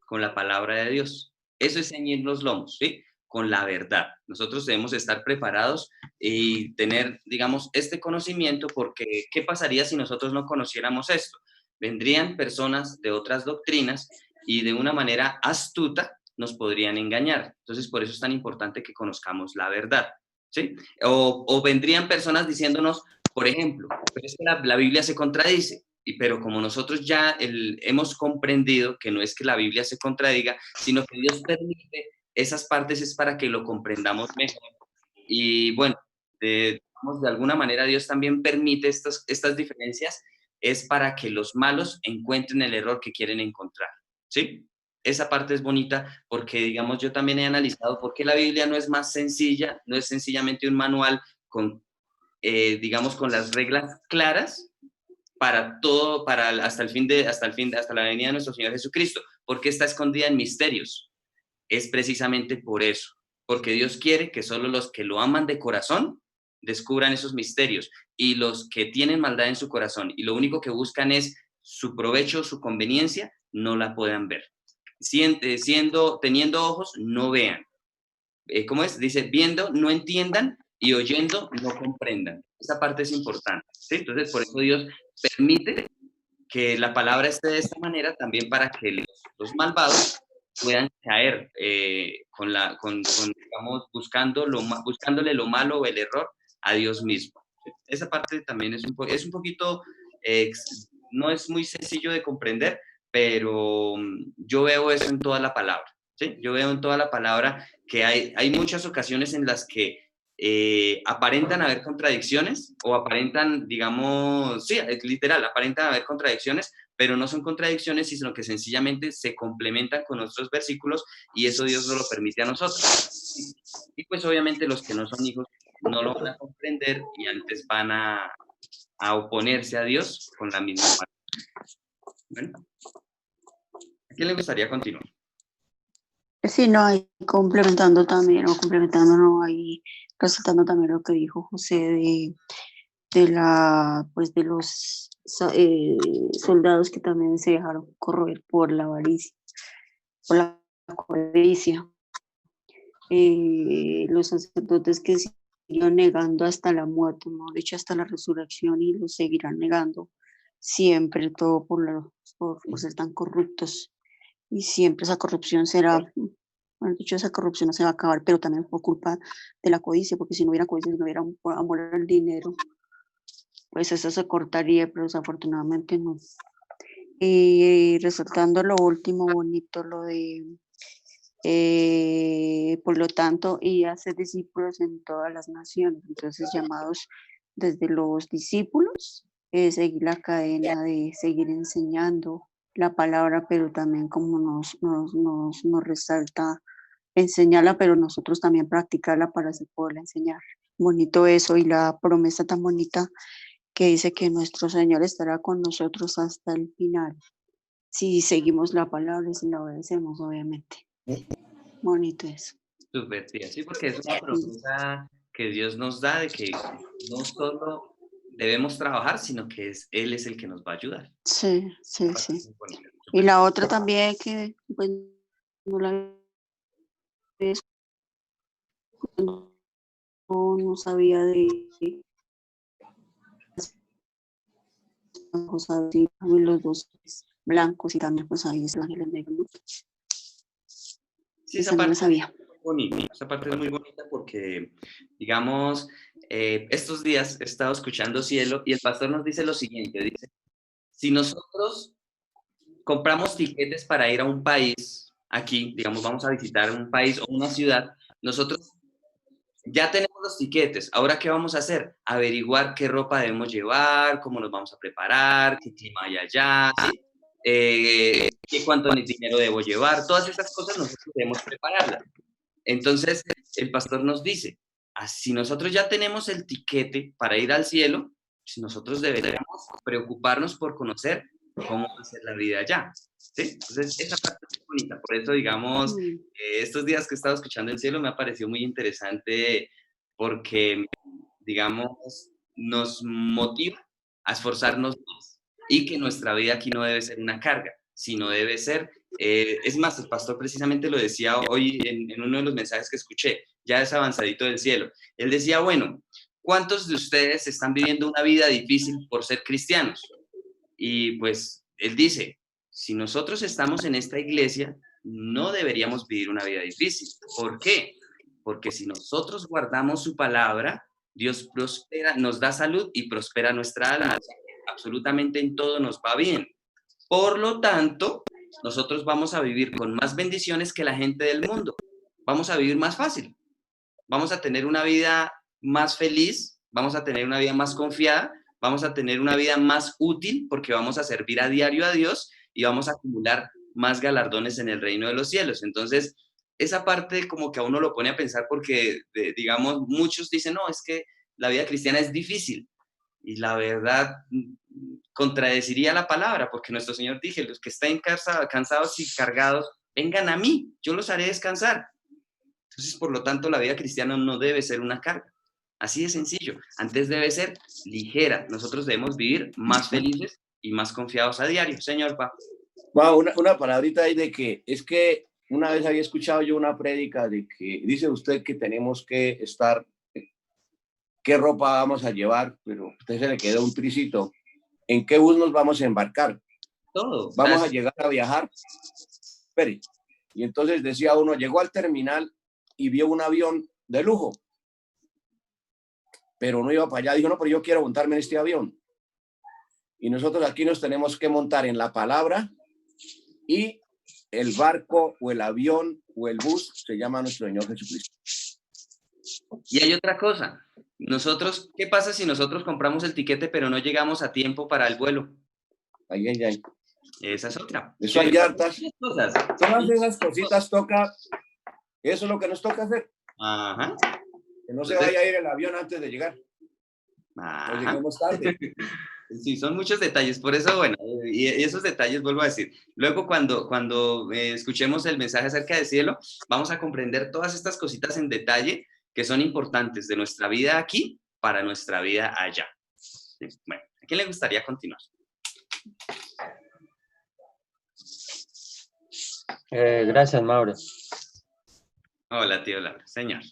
con la palabra de Dios. Eso es ceñir los lomos, ¿sí? Con la verdad. Nosotros debemos estar preparados y tener, digamos, este conocimiento, porque ¿qué pasaría si nosotros no conociéramos esto? Vendrían personas de otras doctrinas y de una manera astuta nos podrían engañar. Entonces, por eso es tan importante que conozcamos la verdad, ¿sí? O vendrían personas diciéndonos, por ejemplo, pero es que la Biblia se contradice, pero como nosotros ya hemos comprendido que no es que la Biblia se contradiga, sino que Dios permite esas partes es para que lo comprendamos mejor. Y bueno, digamos, de alguna manera Dios también permite estas diferencias, es para que los malos encuentren el error que quieren encontrar, ¿sí? Esa parte es bonita porque, digamos, yo también he analizado por qué la Biblia no es más sencilla, no es sencillamente un manual con, digamos, con las reglas claras para todo, hasta la venida de nuestro Señor Jesucristo, porque está escondida en misterios. Es precisamente por eso, porque Dios quiere que solo los que lo aman de corazón descubran esos misterios, y los que tienen maldad en su corazón y lo único que buscan es su provecho, su conveniencia, no la puedan ver. Teniendo ojos, no vean. ¿Cómo es? Dice, viendo, no entiendan, y oyendo, no comprendan. Esa parte es importante, ¿sí? Entonces, por eso Dios permite que la palabra esté de esta manera también para que los malvados puedan caer digamos, buscándole lo malo o el error a Dios mismo. Esa parte también es un poquito, no es muy sencillo de comprender, pero yo veo eso en toda la palabra, ¿sí? Yo veo en toda la palabra que hay muchas ocasiones en las que aparentan haber contradicciones o aparentan, digamos, sí, literal, aparentan haber contradicciones, pero no son contradicciones, sino que sencillamente se complementan con otros versículos y eso Dios no lo permite a nosotros. Y pues obviamente los que no son hijos no lo van a comprender y antes van a oponerse a Dios con la misma palabra. Bueno, ¿a quién le gustaría continuar? Sí, no, ahí complementando también, o complementando, no, ahí resaltando también lo que dijo José pues de los soldados que también se dejaron corroer por la avaricia, por la codicia. Los sacerdotes que siguieron negando hasta la muerte, ¿no? De hecho hasta la resurrección, y lo seguirán negando siempre, todo por ser tan corruptos, y siempre esa corrupción será, bueno, dicho, esa corrupción no se va a acabar, pero también por culpa de la codicia, porque si no hubiera codicia, si no hubiera amor al dinero, pues eso se cortaría, pero desafortunadamente no. Y resaltando lo último bonito, lo de, por lo tanto, y hacer discípulos en todas las naciones, entonces llamados desde los discípulos, seguir la cadena de seguir enseñando la palabra, pero también como nos resalta enseñarla, pero nosotros también practicarla para así poderla enseñar. Bonito eso, y la promesa tan bonita que dice que nuestro Señor estará con nosotros hasta el final, si seguimos la palabra y si la obedecemos, obviamente. Bonito eso. Súper, sí, así porque es una promesa que Dios nos da de que no solo debemos trabajar, sino que Él es el que nos va a ayudar. Sí, sí, Parte sí. muy bonita, Y súper. la otra también que pues, no la no sabía de cosas así, también los dos blancos, y también pues ahí es el ángel negro, ¿no? Sí, Esa no la sabía. bonita. Esa parte es muy bonita porque, digamos, estos días he estado escuchando Cielo y el pastor nos dice lo siguiente, dice, si nosotros compramos tiquetes para ir a un país, aquí, digamos, vamos a visitar un país o una ciudad, nosotros ya tenemos los tiquetes, ¿ahora qué vamos a hacer? Averiguar qué ropa debemos llevar, cómo nos vamos a preparar, qué clima hay allá, ¿sí? Qué cuánto dinero debo llevar, todas esas cosas nosotros debemos prepararlas. Entonces, el pastor nos dice, si nosotros ya tenemos el tiquete para ir al cielo, nosotros deberíamos preocuparnos por conocer cómo va a ser la vida allá, ¿sí? Entonces, esa parte es bonita. Por eso, digamos, estos días que he estado escuchando el cielo me ha parecido muy interesante porque, digamos, nos motiva a esforzarnos más y que nuestra vida aquí no debe ser una carga, sino debe ser, es más, el pastor precisamente lo decía hoy en uno de los mensajes que escuché, ya es avanzadito del cielo. Él decía, bueno, ¿cuántos de ustedes están viviendo una vida difícil por ser cristianos? Y pues él dice, si nosotros estamos en esta iglesia, no deberíamos vivir una vida difícil. ¿Por qué? Porque si nosotros guardamos su palabra, Dios prospera, nos da salud y prospera nuestra alma. Absolutamente en todo nos va bien. Por lo tanto, nosotros vamos a vivir con más bendiciones que la gente del mundo. Vamos a vivir más fácil. Vamos a tener una vida más feliz, vamos a tener una vida más confiada, vamos a tener una vida más útil porque vamos a servir a diario a Dios y vamos a acumular más galardones en el reino de los cielos. Entonces, esa parte como que a uno lo pone a pensar porque, digamos, muchos dicen, no, es que la vida cristiana es difícil. Y la verdad contradeciría la palabra, porque nuestro Señor dije, los que estén cansados y cargados, vengan a mí, yo los haré descansar. Entonces, por lo tanto, la vida cristiana no debe ser una carga. Así de sencillo. Antes debe ser ligera. Nosotros debemos vivir más felices y más confiados a diario. Señor Pa. Wow, una palabrita ahí de que es que una vez había escuchado yo una prédica de que dice usted que tenemos que estar, qué ropa vamos a llevar, pero a usted se le quedó un tricito. ¿En qué bus nos vamos a embarcar? Todo. Vamos a llegar a viajar. Espere. Y entonces decía uno, llegó al terminal y vio un avión de lujo, pero no iba para allá. Dijo, no, pero yo quiero montarme en este avión. Y nosotros aquí nos tenemos que montar en la palabra y el barco o el avión o el bus se llama nuestro Señor Jesucristo. Y hay otra cosa. Nosotros, ¿qué pasa si nosotros compramos el tiquete pero no llegamos a tiempo para el vuelo? Ahí. Esa es otra. Eso hay hartas. Cosas. Todas esas cositas toca. Eso es lo que nos toca hacer. Ajá. Que no se vaya a ir el avión antes de llegar. No lleguemos tarde. Sí, son muchos detalles, por eso, bueno, y esos detalles vuelvo a decir. Luego, cuando escuchemos el mensaje acerca del cielo, vamos a comprender todas estas cositas en detalle que son importantes de nuestra vida aquí para nuestra vida allá. Bueno, ¿a quién le gustaría continuar? Gracias, Mauro. Hola, tío Laura. Señor.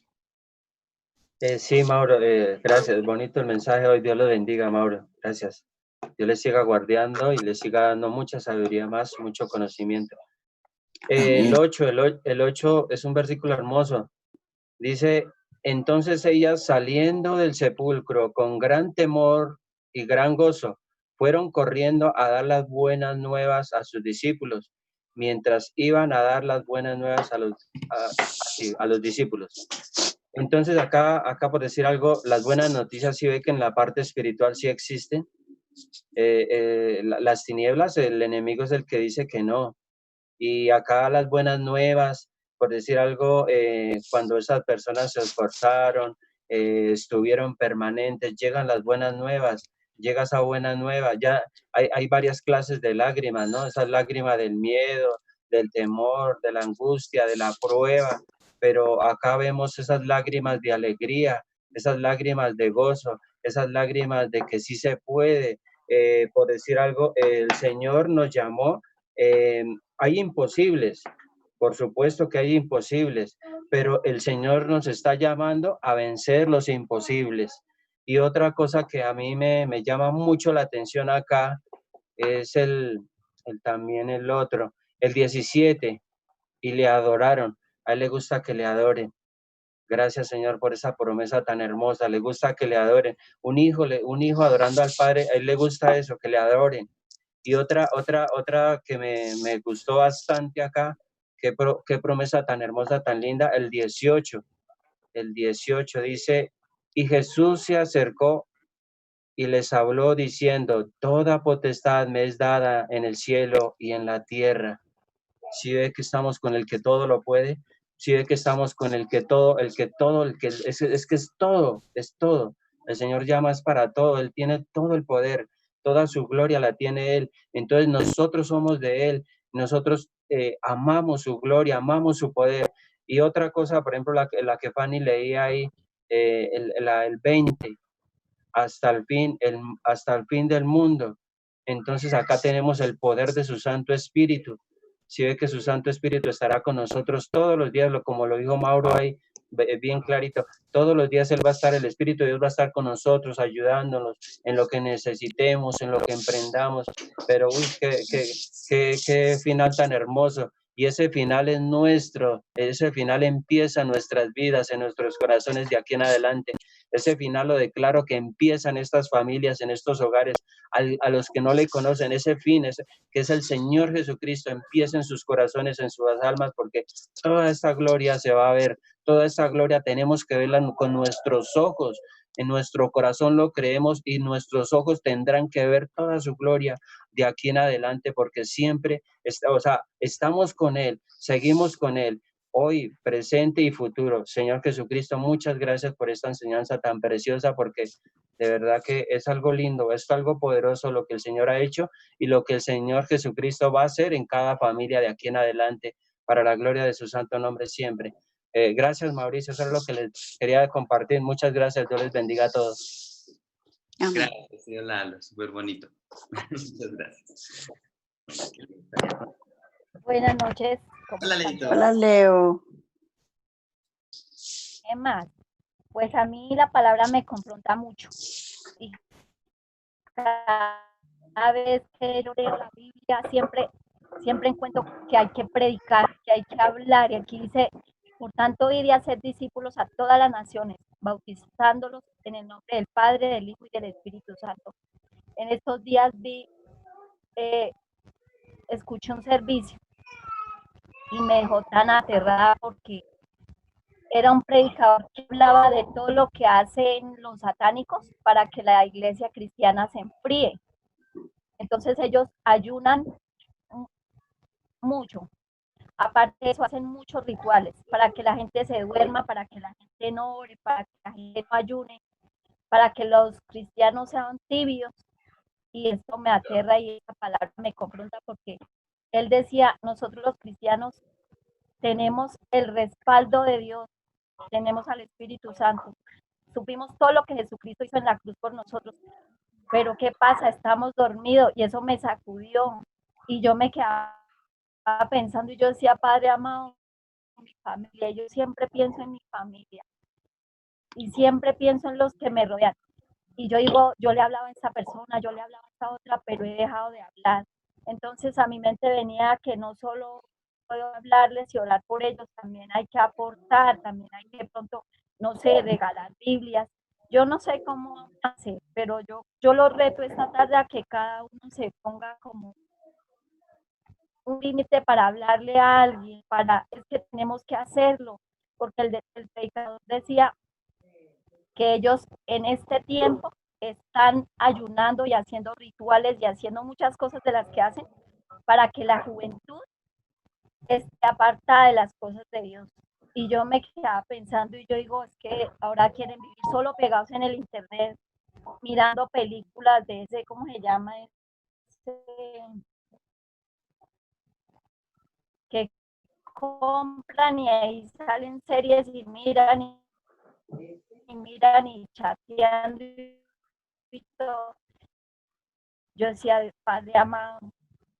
Sí, Mauro, gracias. Bonito el mensaje hoy. Dios lo bendiga, Mauro. Gracias. Dios le siga guardando y le siga dando mucha sabiduría más, mucho conocimiento. El 8 es un versículo hermoso. Dice, entonces ellas saliendo del sepulcro con gran temor y gran gozo, fueron corriendo a dar las buenas nuevas a sus discípulos, mientras iban a dar las buenas nuevas a los discípulos. Entonces acá por decir algo, las buenas noticias sí ve que en la parte espiritual sí existen. Las tinieblas, el enemigo es el que dice que no. Y acá las buenas nuevas, por decir algo, cuando esas personas se esforzaron, estuvieron permanentes, llegan las buenas nuevas, llega esa buena nueva, ya hay varias clases de lágrimas, ¿no? Esas lágrimas del miedo, del temor, de la angustia, de la prueba, pero acá vemos esas lágrimas de alegría, esas lágrimas de gozo, esas lágrimas de que sí se puede. Por decir algo, el Señor nos llamó, hay imposibles, por supuesto que hay imposibles, pero el Señor nos está llamando a vencer los imposibles. Y otra cosa que a mí me llama mucho la atención acá es también el otro, el 17, y le adoraron. A él le gusta que le adoren. Gracias, Señor, por esa promesa tan hermosa. Le gusta que le adoren. Un hijo adorando al Padre, a él le gusta eso, que le adoren. Y otra que me gustó bastante acá, qué promesa tan hermosa, tan linda, el 18. el 18 dice, y Jesús se acercó y les habló diciendo, toda potestad me es dada en el cielo y en la tierra. Si ve que estamos con el que todo lo puede, si ve que estamos con el que todo, es que es todo, es todo. El Señor llama es para todo, Él tiene todo el poder, toda su gloria la tiene Él. Entonces nosotros somos de Él, nosotros amamos su gloria, amamos su poder. Y otra cosa, por ejemplo, la que Fanny leía ahí, el 20, hasta el fin del mundo. Entonces acá tenemos el poder de su Santo Espíritu. Si ve que su Santo Espíritu estará con nosotros todos los días, como lo dijo Mauro ahí, bien clarito, todos los días Él va a estar, el Espíritu de Dios va a estar con nosotros, ayudándonos en lo que necesitemos, en lo que emprendamos. Pero uy, qué final tan hermoso. Y ese final es nuestro, ese final empieza en nuestras vidas, en nuestros corazones de aquí en adelante. Ese final lo declaro que empieza en estas familias, en estos hogares, a los que no le conocen, ese fin, que es el Señor Jesucristo, empieza en sus corazones, en sus almas, porque toda esta gloria se va a ver, toda esta gloria tenemos que verla con nuestros ojos, en nuestro corazón lo creemos y nuestros ojos tendrán que ver toda su gloria de aquí en adelante, porque siempre, estamos con Él, seguimos con Él, hoy, presente y futuro. Señor Jesucristo, muchas gracias por esta enseñanza tan preciosa, porque de verdad que es algo lindo, es algo poderoso lo que el Señor ha hecho y lo que el Señor Jesucristo va a hacer en cada familia de aquí en adelante, para la gloria de su santo nombre siempre. Gracias, Mauricio, eso es lo que les quería compartir. Muchas gracias, Dios les bendiga a todos. Amén. Gracias, señor Lalo, súper bonito. Muchas gracias. Buenas noches. ¿Cómo Hola, están Leito. todos? Hola, Leo. ¿Qué más? Pues a mí la palabra me confronta mucho. Y cada vez que yo leo la Biblia, siempre encuentro que hay que predicar, que hay que hablar. Y aquí dice, por tanto, ir y hacer discípulos a todas las naciones, bautizándolos en el nombre del Padre, del Hijo y del Espíritu Santo. En estos días escuché un servicio y me dejó tan aterrada porque era un predicador que hablaba de todo lo que hacen los satánicos para que la iglesia cristiana se enfríe. Entonces ellos ayunan mucho. Aparte de eso, hacen muchos rituales para que la gente se duerma, para que la gente no ore, para que la gente no ayune, para que los cristianos sean tibios. Y esto me aterra y esa palabra me confronta porque él decía, nosotros los cristianos tenemos el respaldo de Dios, tenemos al Espíritu Santo, supimos todo lo que Jesucristo hizo en la cruz por nosotros, pero ¿qué pasa? Estamos dormidos y eso me sacudió y yo me quedaba pensando y yo decía, Padre amado, mi familia, yo siempre pienso en mi familia y siempre pienso en los que me rodean. Y yo digo, yo le hablaba a esta persona, yo le hablaba a esta otra, pero he dejado de hablar. Entonces a mi mente venía que no solo puedo hablarles y orar por ellos, también hay que aportar, también hay que de pronto, no sé, regalar Biblias. Yo no sé cómo hacer, pero yo lo reto esta tarde a que cada uno se ponga como un límite para hablarle a alguien, es que tenemos que hacerlo, porque el predicador decía que ellos en este tiempo están ayunando y haciendo rituales y haciendo muchas cosas de las que hacen para que la juventud esté apartada de las cosas de Dios. Y yo me quedaba pensando y yo digo, es que ahora quieren vivir solo pegados en el internet, mirando películas de ese, ¿cómo se llama? Que compran y ahí salen series y miran y chateando y todo. Yo decía, Padre amado,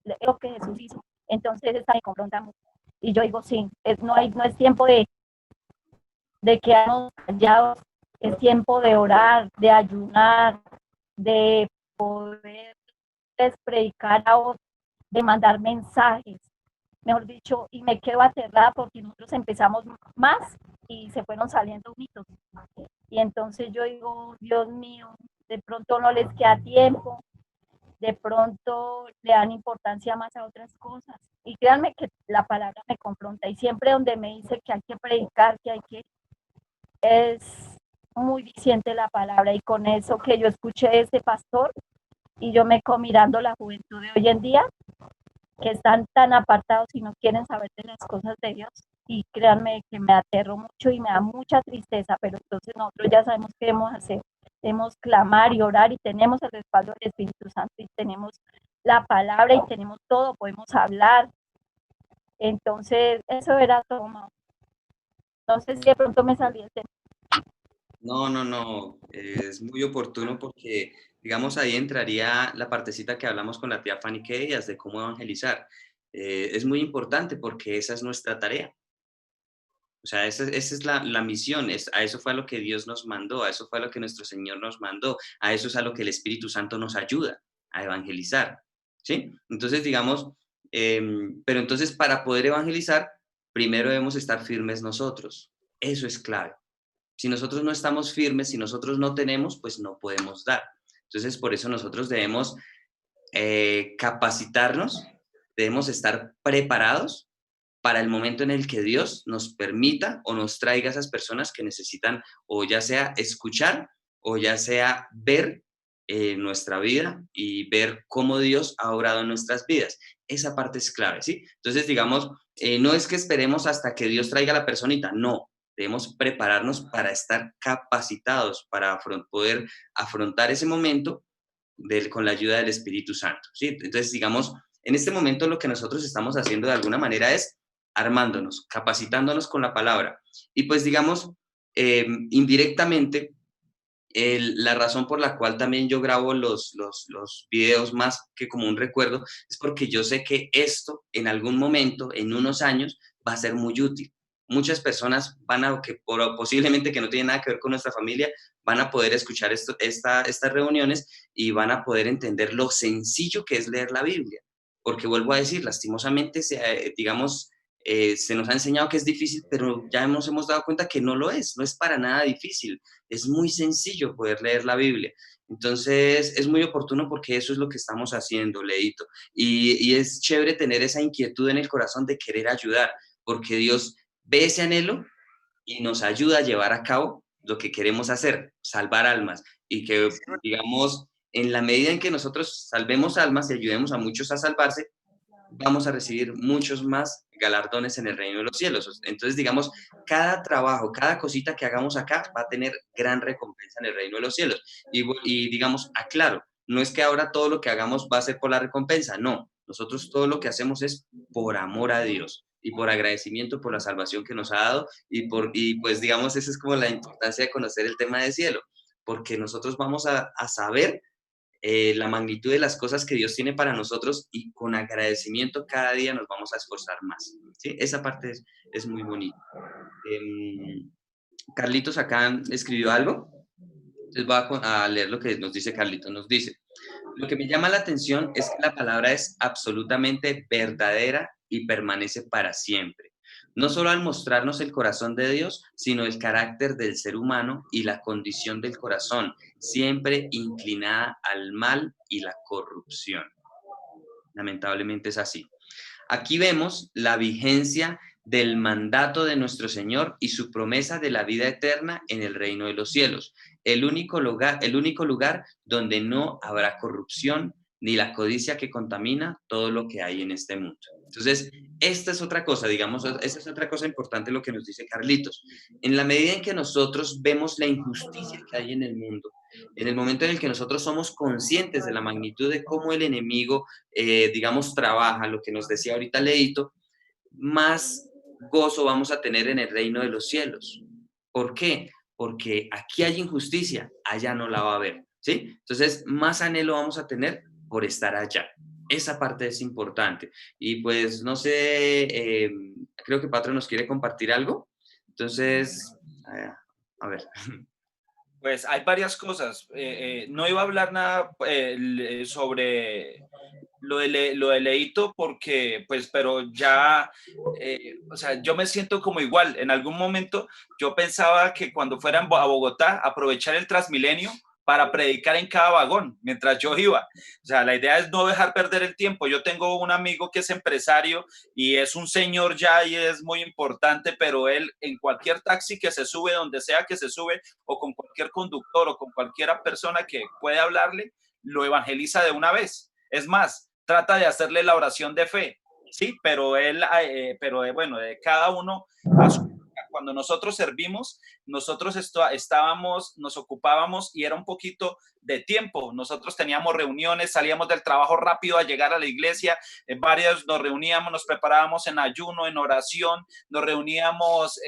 lo que Jesús hizo. Entonces está en confrontamos. Y yo digo, sí, no es tiempo de quedarnos callados, es tiempo de orar, de ayunar, de poder predicar a otros, de mandar mensajes, mejor dicho, y me quedo aterrada porque nosotros empezamos más y se fueron saliendo mitos. Y entonces yo digo, Dios mío, de pronto no les queda tiempo, de pronto le dan importancia más a otras cosas. Y créanme que la palabra me confronta y siempre donde me dice que hay que predicar, que hay que es muy diciente la palabra, y con eso que yo escuché de ese pastor y yo me quedo mirando la juventud de hoy en día, que están tan apartados y no quieren saber de las cosas de Dios. Y créanme que me aterro mucho y me da mucha tristeza, pero entonces nosotros ya sabemos qué debemos hacer. Debemos clamar y orar, y tenemos el respaldo del Espíritu Santo, y tenemos la palabra, y tenemos todo, podemos hablar. Entonces, eso era todo, Mau. No sé si de pronto me salí del tema. No, es muy oportuno porque, digamos, ahí entraría la partecita que hablamos con la tía Fanny Quedas de cómo evangelizar. Es muy importante porque esa es nuestra tarea. O sea, esa es la misión, a eso fue a lo que Dios nos mandó, a eso fue a lo que nuestro Señor nos mandó, a eso es a lo que el Espíritu Santo nos ayuda, a evangelizar, ¿sí? Entonces, digamos, pero entonces para poder evangelizar, primero debemos estar firmes nosotros, eso es clave. Si nosotros no estamos firmes, si nosotros no tenemos, pues no podemos dar. Entonces, por eso nosotros debemos capacitarnos, debemos estar preparados para el momento en el que Dios nos permita o nos traiga a esas personas que necesitan, o ya sea escuchar o ya sea ver nuestra vida y ver cómo Dios ha obrado en nuestras vidas. Esa parte es clave, ¿sí? Entonces, digamos, no es que esperemos hasta que Dios traiga a la personita, no. Debemos prepararnos para estar capacitados, para poder afrontar ese momento con la ayuda del Espíritu Santo, ¿sí? Entonces, digamos, en este momento lo que nosotros estamos haciendo de alguna manera es armándonos, capacitándonos con la palabra. Y pues, digamos, indirectamente, la razón por la cual también yo grabo los videos más que como un recuerdo es porque yo sé que esto en algún momento, en unos años, va a ser muy útil. Muchas personas posiblemente que no tienen nada que ver con nuestra familia, van a poder escuchar estas reuniones y van a poder entender lo sencillo que es leer la Biblia. Porque vuelvo a decir, lastimosamente, digamos, se nos ha enseñado que es difícil, pero ya nos hemos dado cuenta que no lo es, no es para nada difícil. Es muy sencillo poder leer la Biblia. Entonces, es muy oportuno porque eso es lo que estamos haciendo, Leito. Y es chévere tener esa inquietud en el corazón de querer ayudar, porque Dios ve ese anhelo y nos ayuda a llevar a cabo lo que queremos hacer, salvar almas. Y que, digamos, en la medida en que nosotros salvemos almas y ayudemos a muchos a salvarse, vamos a recibir muchos más galardones en el reino de los cielos. Entonces, digamos, cada trabajo, cada cosita que hagamos acá va a tener gran recompensa en el reino de los cielos. Y digamos, aclaro, no es que ahora todo lo que hagamos va a ser por la recompensa, no. Nosotros todo lo que hacemos es por amor a Dios y por agradecimiento por la salvación que nos ha dado y pues digamos, esa es como la importancia de conocer el tema del cielo, porque nosotros vamos a saber la magnitud de las cosas que Dios tiene para nosotros y con agradecimiento cada día nos vamos a esforzar más. ¿Sí? Esa parte es muy bonita. Carlitos acá escribió algo. Entonces voy a leer lo que nos dice Carlitos. Nos dice, lo que me llama la atención es que la palabra es absolutamente verdadera y permanece para siempre. No solo al mostrarnos el corazón de Dios, sino el carácter del ser humano y la condición del corazón, siempre inclinada al mal y la corrupción. Lamentablemente es así. Aquí vemos la vigencia del mandato de nuestro Señor y su promesa de la vida eterna en el reino de los cielos, el único lugar donde no habrá corrupción ni la codicia que contamina todo lo que hay en este mundo. Entonces, esta es otra cosa, digamos, esta es otra cosa importante lo que nos dice Carlitos. En la medida en que nosotros vemos la injusticia que hay en el mundo, en el momento en el que nosotros somos conscientes de la magnitud de cómo el enemigo, digamos, trabaja, lo que nos decía ahorita Leito, más gozo vamos a tener en el reino de los cielos. ¿Por qué? Porque aquí hay injusticia, allá no la va a haber, ¿sí? Entonces, más anhelo vamos a tener por estar allá. Esa parte es importante. Y pues, no sé, creo que Patro nos quiere compartir algo. Entonces, a ver. Pues hay varias cosas. No iba a hablar nada sobre lo de Leito porque, pues, pero ya, o sea, yo me siento como igual. En algún momento yo pensaba que cuando fuera a Bogotá, aprovechar el Transmilenio para predicar en cada vagón mientras yo iba. O sea, la idea es no dejar perder el tiempo. Yo tengo un amigo que es empresario y es un señor ya y es muy importante, pero él en cualquier taxi que se sube, donde sea que se sube, o con cualquier conductor o con cualquier persona que puede hablarle, lo evangeliza de una vez. Es más, trata de hacerle la oración de fe, sí, pero bueno, de cada uno a su... Cuando nosotros servimos, nosotros nos ocupábamos y era un poquito de tiempo. Nosotros teníamos reuniones, salíamos del trabajo rápido a llegar a la iglesia, varios nos reuníamos, nos preparábamos en ayuno, en oración, nos reuníamos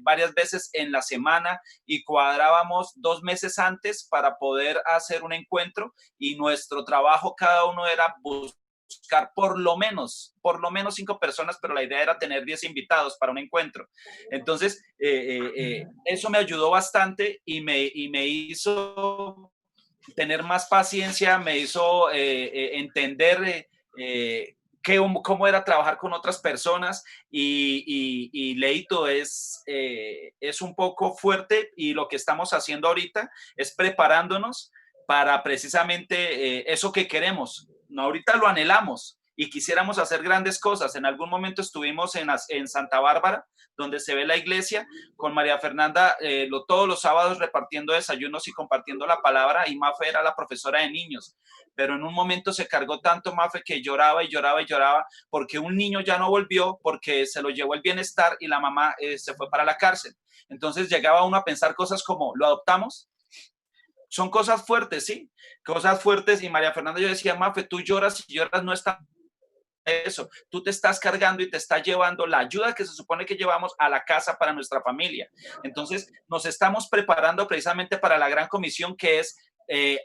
varias veces en la semana y cuadrábamos 2 meses antes para poder hacer un encuentro, y nuestro trabajo cada uno era buscar por lo menos 5 personas, pero la idea era tener 10 invitados para un encuentro. Entonces, eso me ayudó bastante y me hizo tener más paciencia, me hizo entender cómo era trabajar con otras personas, y Leito es un poco fuerte, y lo que estamos haciendo ahorita es preparándonos para precisamente eso que queremos. No, ahorita lo anhelamos y quisiéramos hacer grandes cosas. En algún momento estuvimos en Santa Bárbara, donde se ve la iglesia, con María Fernanda todos los sábados repartiendo desayunos y compartiendo la palabra, y Mafe era la profesora de niños. Pero en un momento se cargó tanto Mafe que lloraba y lloraba y lloraba porque un niño ya no volvió, porque se lo llevó el bienestar y la mamá se fue para la cárcel. Entonces llegaba uno a pensar cosas como, ¿lo adoptamos? Son cosas fuertes, ¿sí? Cosas fuertes. Y María Fernanda, yo decía, Mafe, tú lloras y lloras, no está eso. Tú te estás cargando y te estás llevando la ayuda que se supone que llevamos a la casa para nuestra familia. Entonces, nos estamos preparando precisamente para la gran comisión, que es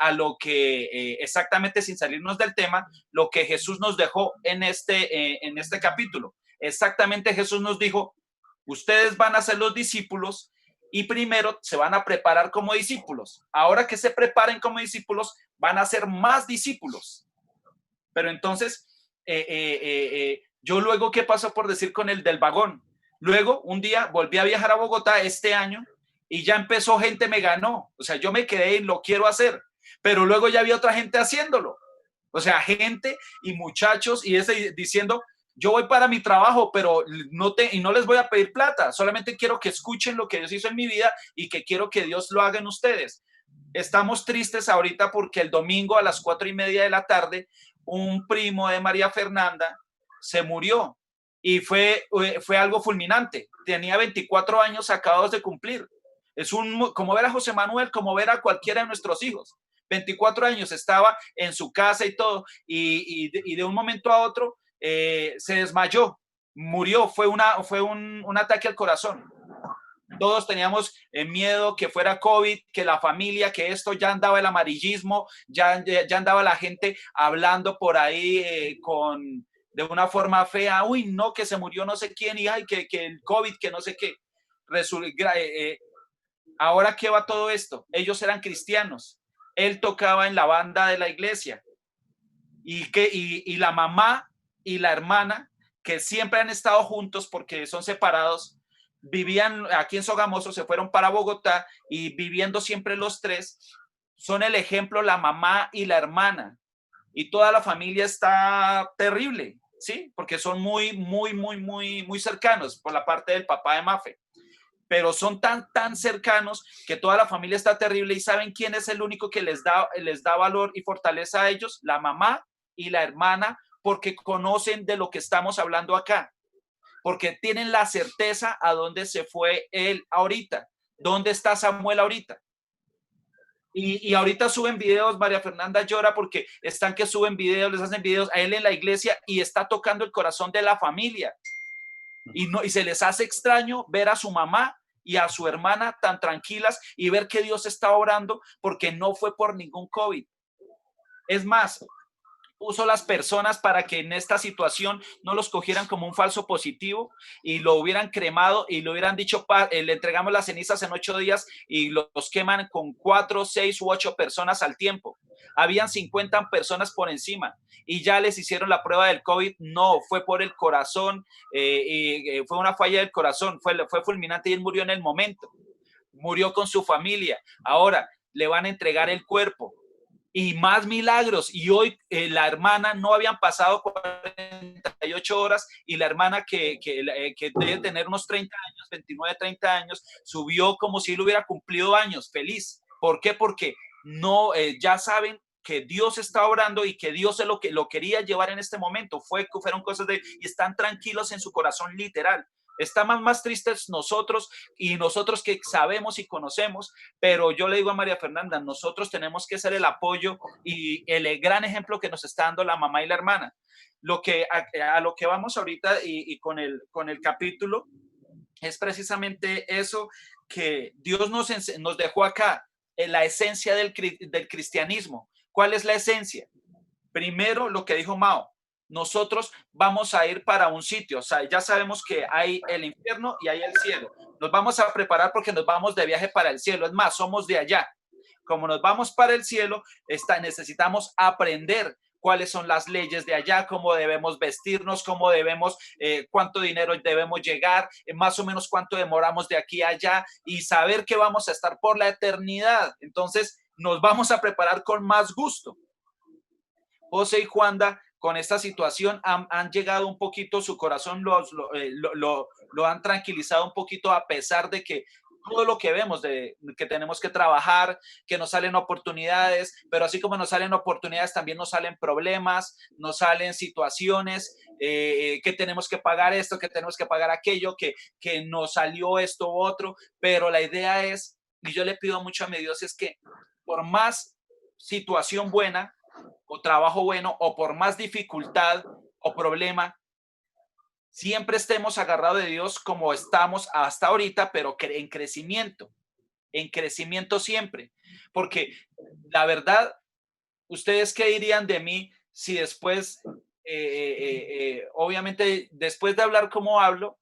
a lo que, exactamente sin salirnos del tema, lo que Jesús nos dejó en este capítulo. Exactamente, Jesús nos dijo, ustedes van a ser los discípulos, y primero se van a preparar como discípulos. Ahora que se preparen como discípulos, van a ser más discípulos. Pero entonces, yo luego, ¿qué pasó por decir con el del vagón? Luego, un día volví a viajar a Bogotá este año y ya empezó gente, me ganó. O sea, yo me quedé y lo quiero hacer, pero luego ya había otra gente haciéndolo. O sea, gente y muchachos y diciendo, yo voy para mi trabajo, pero no les voy a pedir plata, solamente quiero que escuchen lo que Dios hizo en mi vida y que quiero que Dios lo haga en ustedes. Estamos tristes ahorita porque el domingo a las 4:30 de la tarde, un primo de María Fernanda se murió, y fue algo fulminante. Tenía 24 años acabados de cumplir. Es como ver a José Manuel, como ver a cualquiera de nuestros hijos. 24 años, estaba en su casa y todo, y de un momento a otro se desmayó, murió, fue un ataque al corazón. Todos teníamos miedo que fuera COVID, que la familia, que esto, ya andaba el amarillismo, ya andaba la gente hablando por ahí de una forma fea, uy, no, que se murió no sé quién, y ay, que el COVID, que no sé qué. Ahora, ¿qué va todo esto? Ellos eran cristianos, él tocaba en la banda de la iglesia, y la mamá y la hermana, que siempre han estado juntos porque son separados, vivían aquí en Sogamoso, se fueron para Bogotá, y viviendo siempre los tres, son el ejemplo, la mamá y la hermana, y toda la familia está terrible, ¿sí? Porque son muy, muy, muy, muy, muy cercanos por la parte del papá de Mafe, pero son tan cercanos que toda la familia está terrible. ¿Y saben quién es el único que les da valor y fortaleza a ellos? La mamá y la hermana, porque conocen de lo que estamos hablando acá, porque tienen la certeza a dónde se fue él ahorita, dónde está Samuel ahorita. Y ahorita suben videos, María Fernanda llora porque están que suben videos, les hacen videos a él en la iglesia, y está tocando el corazón de la familia. Y se les hace extraño ver a su mamá y a su hermana tan tranquilas, y ver que Dios está obrando, porque no fue por ningún COVID. Es más, puso las personas para que en esta situación no los cogieran como un falso positivo y lo hubieran cremado y le hubieran dicho, le entregamos las cenizas en 8 días, y los queman con 4, 6 u 8 personas al tiempo. Habían 50 personas por encima y ya les hicieron la prueba del COVID. No, fue por el corazón, fue una falla del corazón, fue fulminante, y él murió en el momento. Murió con su familia. Ahora, le van a entregar el cuerpo. Y más milagros. Y hoy la hermana, no habían pasado 48 horas y la hermana que debe tener unos 30 años, 29, 30 años, subió como si él hubiera cumplido años, feliz. ¿Por qué? Porque no, ya saben que Dios está obrando y que Dios es lo quería llevar en este momento. Fueron cosas y están tranquilos en su corazón, literal. Estamos más tristes nosotros y nosotros que sabemos y conocemos, pero yo le digo a María Fernanda, nosotros tenemos que ser el apoyo y el gran ejemplo que nos está dando la mamá y la hermana. A lo que vamos ahorita y con el capítulo es precisamente eso que Dios nos dejó acá, la esencia del cristianismo. ¿Cuál es la esencia? Primero, lo que dijo Mao. Nosotros vamos a ir para un sitio, o sea, ya sabemos que hay el infierno y hay el cielo. Nos vamos a preparar porque nos vamos de viaje para el cielo. Es más, somos de allá. Como nos vamos para el cielo, necesitamos aprender cuáles son las leyes de allá, cómo debemos vestirnos, cómo debemos, cuánto dinero debemos llegar, más o menos cuánto demoramos de aquí a allá y saber que vamos a estar por la eternidad. Entonces, nos vamos a preparar con más gusto. José y Juanda, con esta situación, han llegado un poquito, su corazón lo han tranquilizado un poquito, a pesar de que todo lo que vemos, que tenemos que trabajar, que nos salen oportunidades, pero así como nos salen oportunidades, también nos salen problemas, nos salen situaciones, que tenemos que pagar esto, que tenemos que pagar aquello, que nos salió esto u otro, pero la idea es, y yo le pido mucho a mi Dios, es que por más situación buena, o trabajo bueno, o por más dificultad o problema, siempre estemos agarrados de Dios como estamos hasta ahorita, pero en crecimiento siempre. Porque la verdad, ¿ustedes qué dirían de mí si después, obviamente, después de hablar como hablo,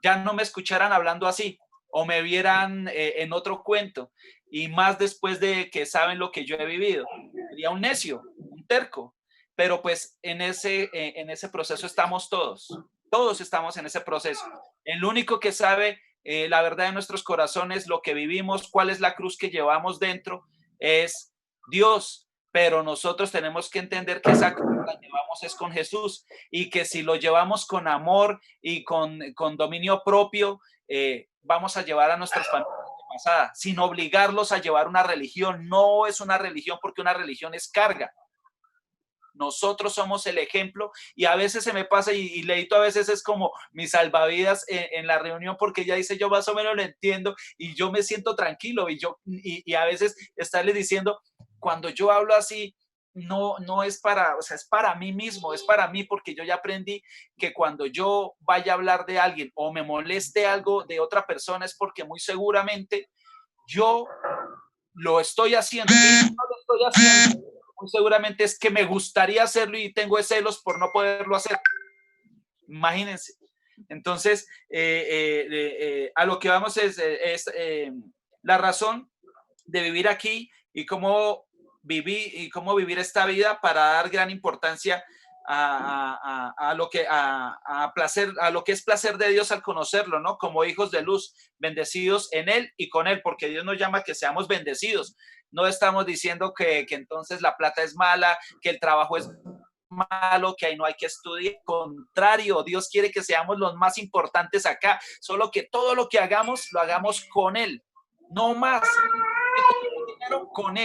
ya no me escucharan hablando así o me vieran en otro cuento? Y más después de que saben lo que yo he vivido. Sería un necio, un terco. Pero pues en ese proceso estamos todos. Todos estamos en ese proceso. El único que sabe la verdad de nuestros corazones, lo que vivimos, cuál es la cruz que llevamos dentro, es Dios. Pero nosotros tenemos que entender que esa cruz la llevamos es con Jesús y que si lo llevamos con amor y con dominio propio, vamos a llevar a nuestras familias pasada, sin obligarlos a llevar una religión. No es una religión, porque una religión es carga. Nosotros somos el ejemplo y a veces se me pasa y Leito a veces es como mi salvavidas en la reunión, porque ella dice, yo más o menos lo entiendo y yo me siento tranquilo y a veces estarle diciendo, cuando yo hablo así, no es para, o sea, es para mí mismo, es para mí, porque yo ya aprendí que cuando yo vaya a hablar de alguien o me moleste algo de otra persona es porque muy seguramente yo lo estoy haciendo. Y no lo estoy haciendo, muy seguramente es que me gustaría hacerlo y tengo celos por no poderlo hacer. Imagínense. Entonces, a lo que vamos es la razón de vivir aquí y cómo vivir esta vida para dar gran importancia a lo que es placer de Dios al conocerlo, ¿no? Como hijos de luz, bendecidos en Él y con Él, porque Dios nos llama a que seamos bendecidos. No estamos diciendo que entonces la plata es mala, que el trabajo es malo, que ahí no hay que estudiar. Al contrario, Dios quiere que seamos los más importantes acá, solo que todo lo que hagamos, lo hagamos con Él, no más. Con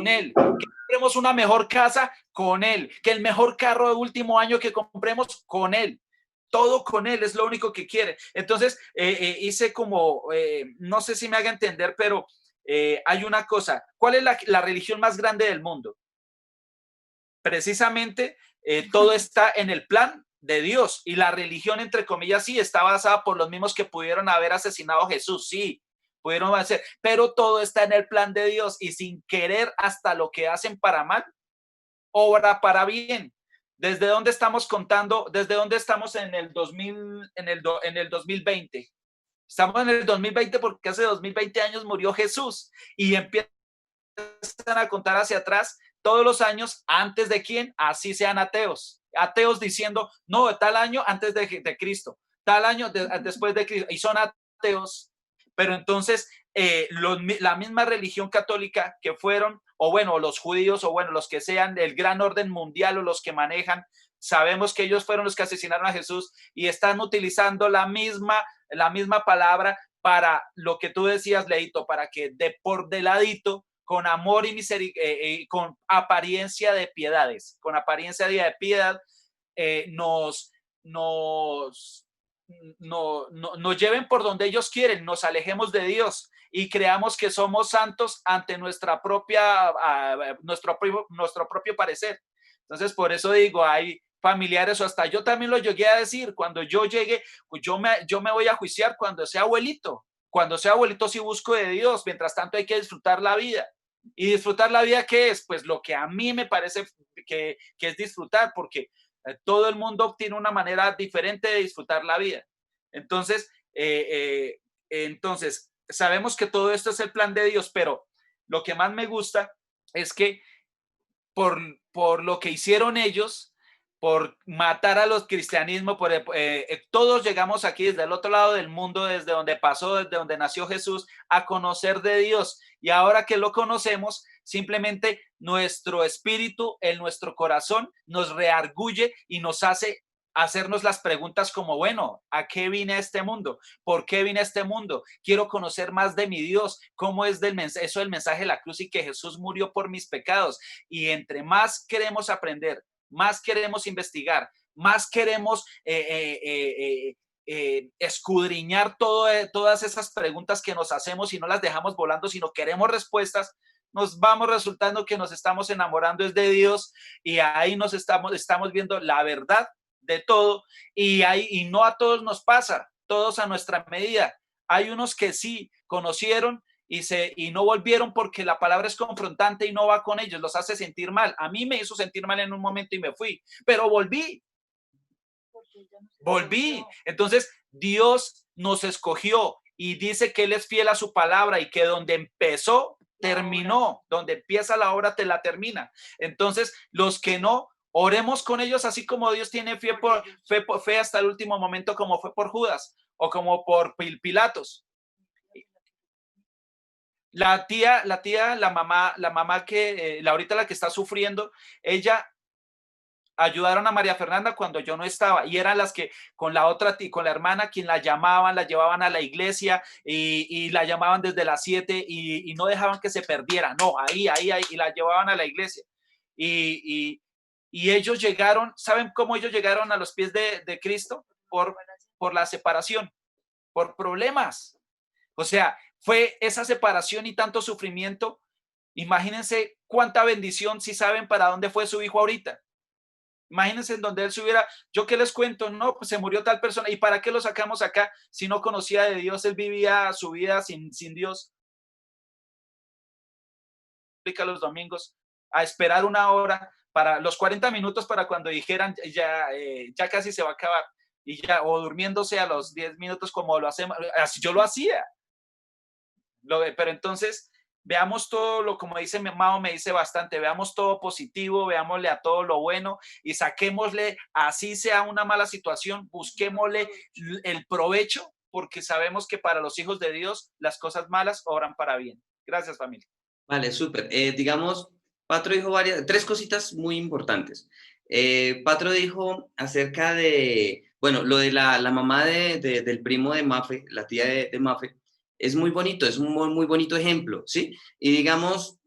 Él, que compremos una mejor casa con Él, que el mejor carro de último año que compremos con Él, todo con Él, es lo único que quiere. Entonces hice como, no sé si me haga entender, pero hay una cosa. ¿Cuál es la religión más grande del mundo? Precisamente todo está en el plan de Dios, y la religión, entre comillas, sí, está basada por los mismos que pudieron haber asesinado a Jesús, sí, pudieron hacer, pero todo está en el plan de Dios, y sin querer, hasta lo que hacen para mal, obra para bien. ¿Desde dónde estamos contando? ¿Desde dónde estamos en el 2020? Estamos en el 2020 porque hace 2020 años murió Jesús, y empiezan a contar hacia atrás todos los años. ¿Antes de quién? Así sean ateos diciendo, no, tal año antes de Cristo, tal año después de Cristo, y son ateos. Pero entonces la misma religión católica que fueron, o bueno, los judíos, o bueno, los que sean del gran orden mundial o los que manejan, sabemos que ellos fueron los que asesinaron a Jesús y están utilizando la misma palabra para lo que tú decías, Leito, para que por de ladito, con amor y misericordia, con apariencia de piedades, con apariencia de piedad, nos lleven por donde ellos quieren, nos alejemos de Dios y creamos que somos santos ante nuestro propio parecer. Entonces, por eso digo, hay familiares, o hasta yo también lo llegué a decir, cuando yo llegue, pues yo me voy a juiciar cuando sea abuelito. Cuando sea abuelito sí busco de Dios, mientras tanto hay que disfrutar la vida. ¿Y disfrutar la vida qué es? Pues lo que a mí me parece que es disfrutar, porque todo el mundo tiene una manera diferente de disfrutar la vida. Entonces, sabemos que todo esto es el plan de Dios, pero lo que más me gusta es que por lo que hicieron ellos, por matar a los cristianismos, todos llegamos aquí desde el otro lado del mundo, desde donde pasó, desde donde nació Jesús, a conocer de Dios. Y ahora que lo conocemos, simplemente nuestro espíritu, nuestro corazón, nos reargulle y nos hace hacernos las preguntas como, bueno, ¿a qué vine a este mundo? ¿Por qué vine a este mundo? Quiero conocer más de mi Dios. ¿Cómo es eso del mensaje de la cruz y que Jesús murió por mis pecados? Y entre más queremos aprender, más queremos investigar, más queremos escudriñar todas esas preguntas que nos hacemos y no las dejamos volando, sino queremos respuestas, nos vamos resultando que nos estamos enamorando es de Dios y ahí estamos viendo la verdad de todo y no a todos nos pasa, todos a nuestra medida. Hay unos que sí conocieron y no volvieron porque la palabra es confrontante y no va con ellos, los hace sentir mal. A mí me hizo sentir mal en un momento y me fui, pero volví. Entonces, Dios nos escogió y dice que Él es fiel a su palabra y que donde empezó, terminó. Donde empieza la obra, te la termina. Entonces, los que no, oremos con ellos así como Dios tiene fe hasta el último momento, como fue por Judas o como por Pilatos. La mamá que, ahorita la que está sufriendo, ella ayudaron a María Fernanda cuando yo no estaba y eran las que con la hermana quien la llevaban a la iglesia y la llamaban desde las 7 y no dejaban que se perdiera, no, ahí, y la llevaban a la iglesia. Y ellos llegaron, ¿saben cómo ellos llegaron a los pies de Cristo? Por la separación, por problemas. O sea, fue esa separación y tanto sufrimiento. Imagínense cuánta bendición si saben para dónde fue su hijo ahorita. Imagínense en donde él se hubiera, yo qué les cuento, no, pues se murió tal persona. ¿Y para qué lo sacamos acá si no conocía de Dios? Él vivía su vida sin Dios. Los domingos a esperar una hora para los 40 minutos para cuando dijeran ya casi se va a acabar. Y ya, o durmiéndose a los 10 minutos como lo hacemos, así yo lo hacía. Pero entonces, veamos todo como dice mi Mao, me dice bastante, veamos todo positivo, veámosle a todo lo bueno y saquémosle, así sea una mala situación, busquémosle el provecho, porque sabemos que para los hijos de Dios las cosas malas obran para bien. Gracias, familia. Vale, súper. Digamos, Patro dijo tres cositas muy importantes. Patro dijo acerca de, bueno, lo de la mamá del primo de Mafe, la tía de Mafe, es muy bonito, es un muy bonito ejemplo, ¿sí? Y digamos,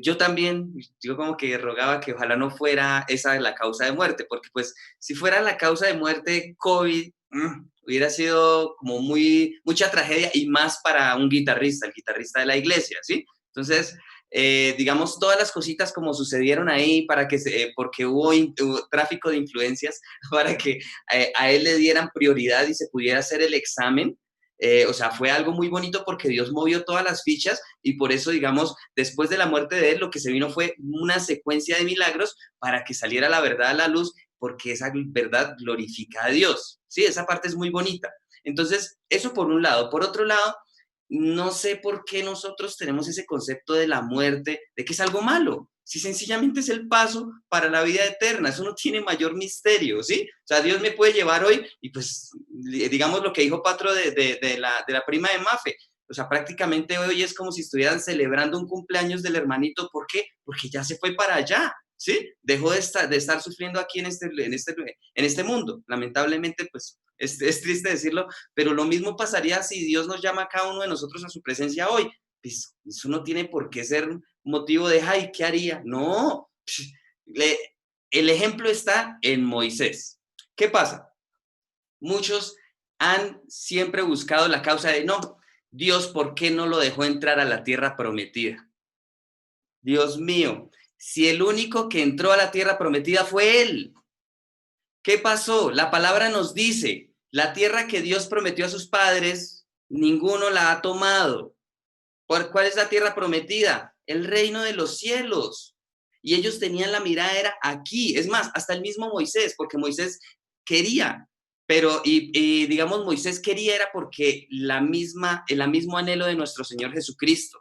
yo también, yo como que rogaba que ojalá no fuera esa la causa de muerte, porque pues si fuera la causa de muerte COVID, hubiera sido como mucha tragedia y más para un guitarrista, el guitarrista de la iglesia, ¿sí? Entonces, digamos, todas las cositas como sucedieron ahí porque hubo tráfico de influencias para que a él le dieran prioridad y se pudiera hacer el examen. O sea, fue algo muy bonito porque Dios movió todas las fichas y por eso, digamos, después de la muerte de él, lo que se vino fue una secuencia de milagros para que saliera la verdad a la luz, porque esa verdad glorifica a Dios. Sí, esa parte es muy bonita. Entonces, eso por un lado. Por otro lado, no sé por qué nosotros tenemos ese concepto de la muerte, de que es algo malo, si sencillamente es el paso para la vida eterna, eso no tiene mayor misterio, ¿sí? O sea, Dios me puede llevar hoy y pues, digamos lo que dijo Patro de la prima de Mafe, O sea, prácticamente hoy es como si estuvieran celebrando un cumpleaños del hermanito. ¿Por qué? Porque ya se fue para allá, ¿sí? Dejó de estar sufriendo aquí en este mundo. Lamentablemente, pues, es triste decirlo, pero lo mismo pasaría si Dios nos llama a cada uno de nosotros a su presencia hoy. Pues, eso no tiene por qué ser motivo de, ay, ¿qué haría? No. El ejemplo está en Moisés. ¿Qué pasa? Muchos han siempre buscado la causa de, no, Dios, ¿por qué no lo dejó entrar a la tierra prometida? Dios mío, si el único que entró a la tierra prometida fue él. ¿Qué pasó? La palabra nos dice, la tierra que Dios prometió a sus padres, ninguno la ha tomado. ¿Cuál es la tierra prometida? El reino de los cielos. Y ellos tenían la mirada, era aquí. Es más, hasta el mismo Moisés, porque Moisés quería, pero, digamos, Moisés quería era porque el mismo anhelo de nuestro Señor Jesucristo.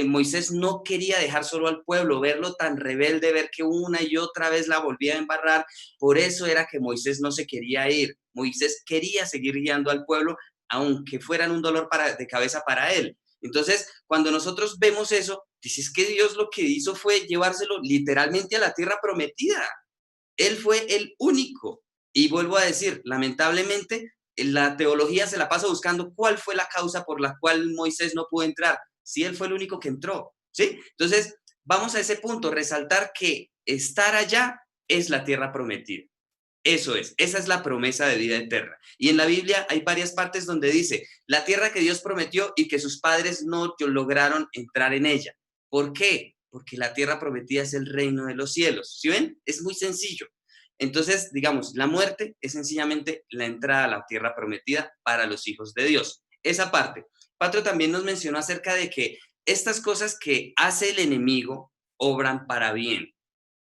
Moisés no quería dejar solo al pueblo, verlo tan rebelde, ver que una y otra vez la volvía a embarrar. Por eso era que Moisés no se quería ir. Moisés quería seguir guiando al pueblo, aunque fueran un dolor de cabeza para él. Entonces, cuando nosotros vemos eso, dices que Dios lo que hizo fue llevárselo literalmente a la tierra prometida. Él fue el único. Y vuelvo a decir, lamentablemente, la teología se la pasa buscando cuál fue la causa por la cual Moisés no pudo entrar, si él fue el único que entró, ¿sí? Entonces, vamos a ese punto, resaltar que estar allá es la tierra prometida. Eso es, esa es la promesa de vida eterna. Y en la Biblia hay varias partes donde dice, la tierra que Dios prometió y que sus padres no lograron entrar en ella. ¿Por qué? Porque la tierra prometida es el reino de los cielos. ¿Sí ven? Es muy sencillo. Entonces, digamos, la muerte es sencillamente la entrada a la tierra prometida para los hijos de Dios. Esa parte. Patro también nos mencionó acerca de que estas cosas que hace el enemigo obran para bien.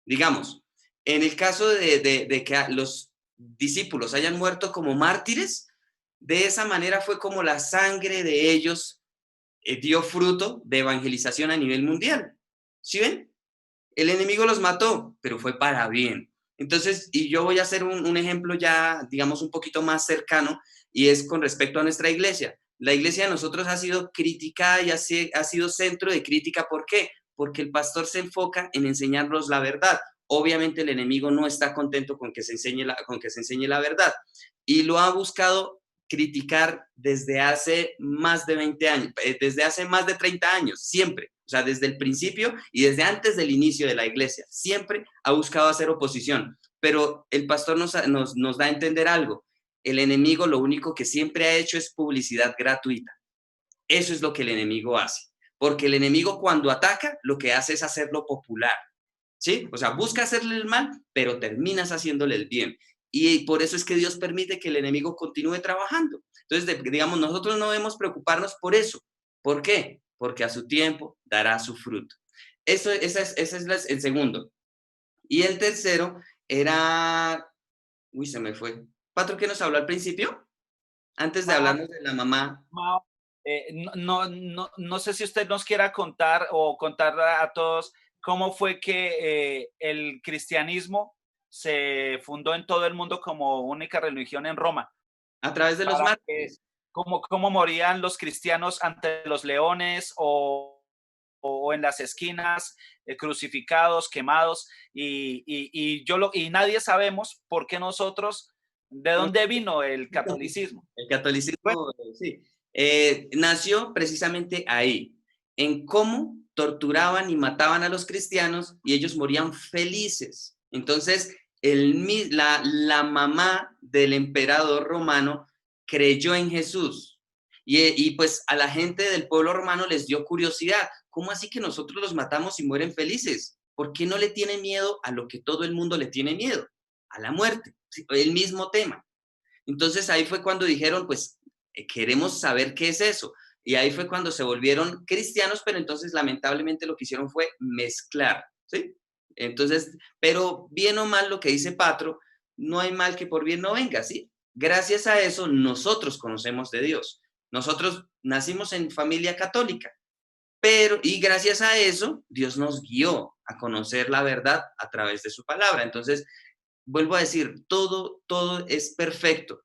Digamos, en el caso de que los discípulos hayan muerto como mártires, de esa manera fue como la sangre de ellos dio fruto de evangelización a nivel mundial. ¿Sí ven? El enemigo los mató, pero fue para bien. Entonces, y yo voy a hacer un ejemplo ya, digamos, un poquito más cercano, y es con respecto a nuestra iglesia. La iglesia de nosotros ha sido criticada y ha sido centro de crítica. ¿Por qué? Porque el pastor se enfoca en enseñarnos la verdad. Obviamente el enemigo no está contento con que se enseñe la verdad, y lo ha buscado criticar desde hace más de 20 años, desde hace más de 30 años, siempre. O sea, desde el principio y desde antes del inicio de la iglesia, siempre ha buscado hacer oposición. Pero el pastor nos da a entender algo. El enemigo lo único que siempre ha hecho es publicidad gratuita. Eso es lo que el enemigo hace. Porque el enemigo cuando ataca, lo que hace es hacerlo popular. ¿Sí? O sea, busca hacerle el mal, pero terminas haciéndole el bien. Y por eso es que Dios permite que el enemigo continúe trabajando. Entonces, digamos, nosotros no debemos preocuparnos por eso. ¿Por qué? Porque a su tiempo dará su fruto. Ese es el segundo. Y el tercero era... Uy, se me fue. Patro, ¿qué nos habló al principio? Antes de hablarnos de la mamá. No sé si usted nos quiera contar o contar a todos cómo fue que el cristianismo se fundó en todo el mundo como única religión en Roma. A través de los mártires. Cómo morían los cristianos ante los leones o en las esquinas, crucificados, quemados, y nadie sabemos por qué nosotros, de dónde vino el catolicismo. El catolicismo, sí. Nació precisamente ahí, en cómo torturaban y mataban a los cristianos y ellos morían felices. Entonces, la mamá del emperador romano creyó en Jesús y pues a la gente del pueblo romano les dio curiosidad. ¿Cómo así que nosotros los matamos y mueren felices? ¿Por qué no le tienen miedo a lo que todo el mundo le tiene miedo? A la muerte, el mismo tema. Entonces ahí fue cuando dijeron, pues queremos saber qué es eso. Y ahí fue cuando se volvieron cristianos, pero entonces lamentablemente lo que hicieron fue mezclar, ¿sí? Entonces, pero bien o mal lo que dice Patro, no hay mal que por bien no venga, ¿sí? Gracias a eso nosotros conocemos de Dios. Nosotros nacimos en familia católica, y gracias a eso Dios nos guió a conocer la verdad a través de su palabra. Entonces, vuelvo a decir, todo es perfecto.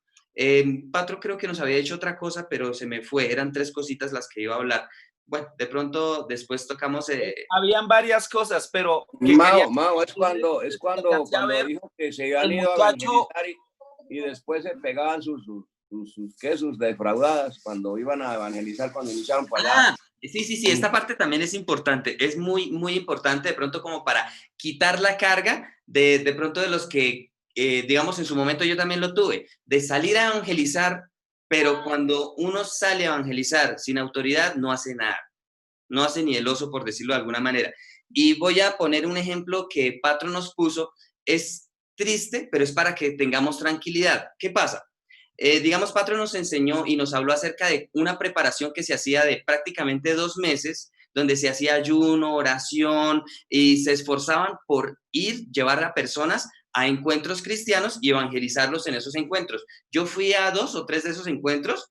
Patro creo que nos había dicho otra cosa, pero se me fue. Eran 3 cositas las que iba a hablar. Bueno, de pronto después tocamos... Habían varias cosas, pero que quería Mao, es cuando alcancé a ver dijo que se habían el ido a muchacho. evangelizar y después se pegaban sus defraudadas cuando iban a evangelizar, cuando iniciaron para allá. Ah, sí, esta parte también es importante, es muy, muy importante de pronto como para quitar la carga de pronto de los que, digamos, en su momento yo también lo tuve, de salir a evangelizar, pero cuando uno sale a evangelizar sin autoridad, no hace nada, no hace ni el oso, por decirlo de alguna manera. Y voy a poner un ejemplo que Patro nos puso, es triste, pero es para que tengamos tranquilidad. ¿Qué pasa? Digamos, Patro nos enseñó y nos habló acerca de una preparación que se hacía de prácticamente 2 meses, donde se hacía ayuno, oración, y se esforzaban por llevar a personas a encuentros cristianos y evangelizarlos en esos encuentros. Yo fui a 2 o 3 de esos encuentros,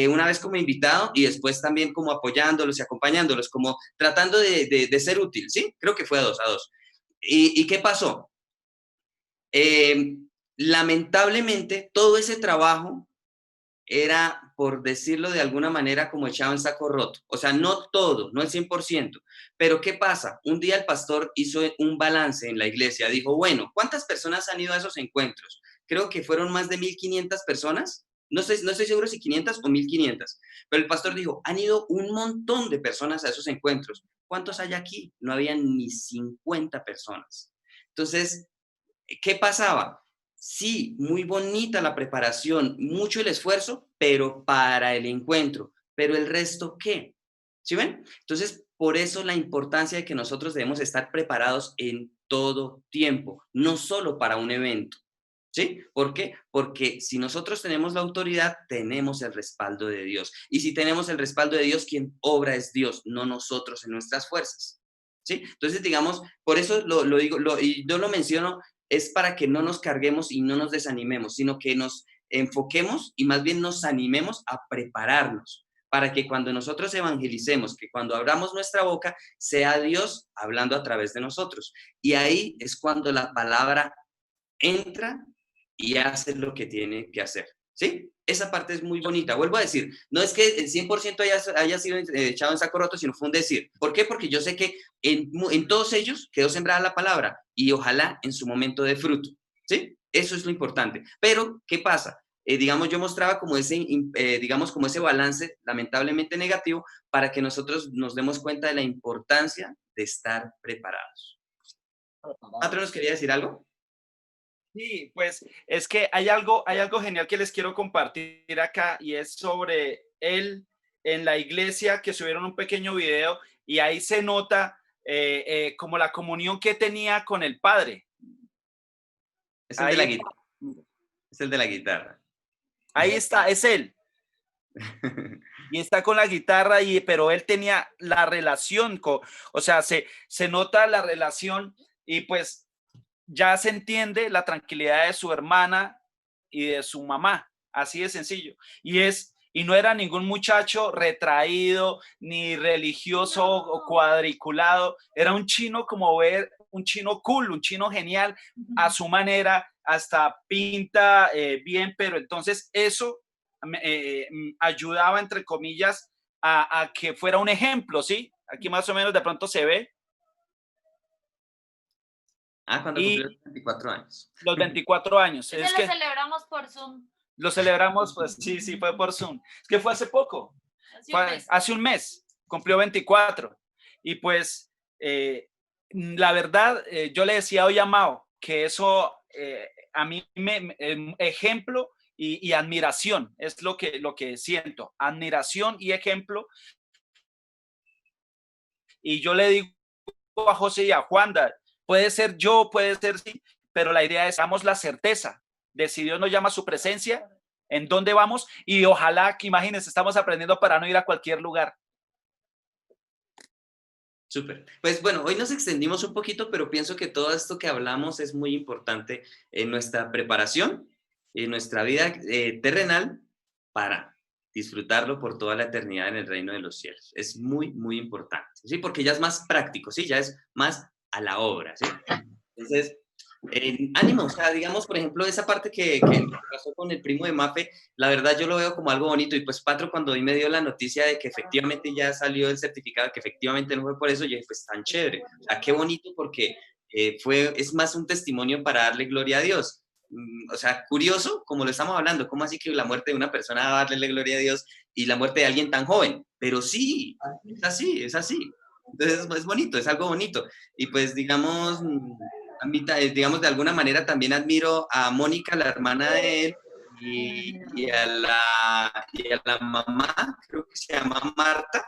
una vez como invitado y después también como apoyándolos y acompañándolos, como tratando de ser útil, ¿sí? Creo que fue a 2. ¿Y qué pasó? Lamentablemente, todo ese trabajo era, por decirlo de alguna manera, como echado en saco roto. O sea, no todo, no el 100%. Pero ¿qué pasa? Un día el pastor hizo un balance en la iglesia. Dijo, bueno, ¿cuántas personas han ido a esos encuentros? Creo que fueron más de 1.500 personas. No estoy seguro si 500 o 1.500. Pero el pastor dijo, han ido un montón de personas a esos encuentros. ¿Cuántos hay aquí? No habían ni 50 personas. Entonces, ¿qué pasaba? Sí, muy bonita la preparación, mucho el esfuerzo, pero para el encuentro. Pero el resto, ¿qué? ¿Sí ven? Entonces, por eso la importancia de que nosotros debemos estar preparados en todo tiempo, no solo para un evento. ¿Sí? ¿Por qué? Porque si nosotros tenemos la autoridad, tenemos el respaldo de Dios. Y si tenemos el respaldo de Dios, quien obra es Dios, no nosotros en nuestras fuerzas. ¿Sí? Entonces, digamos, por eso lo digo, y yo lo menciono, es para que no nos carguemos y no nos desanimemos, sino que nos enfoquemos y más bien nos animemos a prepararnos para que cuando nosotros evangelicemos, que cuando abramos nuestra boca, sea Dios hablando a través de nosotros. Y ahí es cuando la palabra entra y hace lo que tiene que hacer. ¿Sí? Esa parte es muy bonita. Vuelvo a decir, no es que el 100% haya sido echado en saco roto, sino fue un decir. ¿Por qué? Porque yo sé que en todos ellos quedó sembrada la palabra y ojalá en su momento de fruto. ¿Sí? Eso es lo importante. Pero, ¿qué pasa? Digamos, yo mostraba como como ese balance lamentablemente negativo para que nosotros nos demos cuenta de la importancia de estar preparados. ¿Patro nos quería decir algo? Sí, pues es que hay algo genial que les quiero compartir acá y es sobre él en la iglesia, que subieron un pequeño video y ahí se nota como la comunión que tenía con el Padre. Es el de la guitarra. Es el de la guitarra. Ahí está, es él. Y está con la guitarra, pero él tenía la relación, o sea, se nota la relación y pues ya se entiende la tranquilidad de su hermana y de su mamá, así de sencillo. Y no era ningún muchacho retraído, ni religioso o cuadriculado, era un chino como ver, un chino cool, un chino genial, a su manera, hasta pinta bien, pero entonces eso ayudaba, entre comillas, a que fuera un ejemplo, ¿sí? Aquí más o menos de pronto se ve. Cuando cumplió los 24 años. Los 24 años. Lo celebramos por Zoom. Lo celebramos, pues sí, fue por Zoom. Es que fue hace poco. Hace un mes. Cumplió 24. Y pues, la verdad, yo le decía hoy a Mao que eso a mí ejemplo y admiración es lo que siento. Admiración y ejemplo. Y yo le digo a José y a Juanda, puede ser yo, puede ser sí, pero la idea es, damos la certeza de si Dios nos llama a su presencia, en dónde vamos, y ojalá que, imagínense, estamos aprendiendo para no ir a cualquier lugar. Súper. Pues bueno, hoy nos extendimos un poquito, pero pienso que todo esto que hablamos es muy importante en nuestra preparación, en nuestra vida terrenal, para disfrutarlo por toda la eternidad en el reino de los cielos. Es muy, muy importante, ¿sí? Porque ya es más práctico, ¿sí? Ya es más a la obra, ¿sí? Entonces, ánimo, o sea, digamos, por ejemplo, esa parte que pasó con el primo de Mafe, la verdad yo lo veo como algo bonito, y pues Patro cuando hoy me dio la noticia de que efectivamente ya salió el certificado, que efectivamente no fue por eso, yo dije, pues tan chévere, o sea, qué bonito, porque es más un testimonio para darle gloria a Dios. O sea, curioso, como lo estamos hablando, ¿cómo así que la muerte de una persona va a darle gloria a Dios y la muerte de alguien tan joven? Pero sí, es así, es así. Entonces es bonito, es algo bonito. Y pues digamos, a mí, digamos, de alguna manera también admiro a Mónica, la hermana de él, y a la mamá, creo que se llama Marta,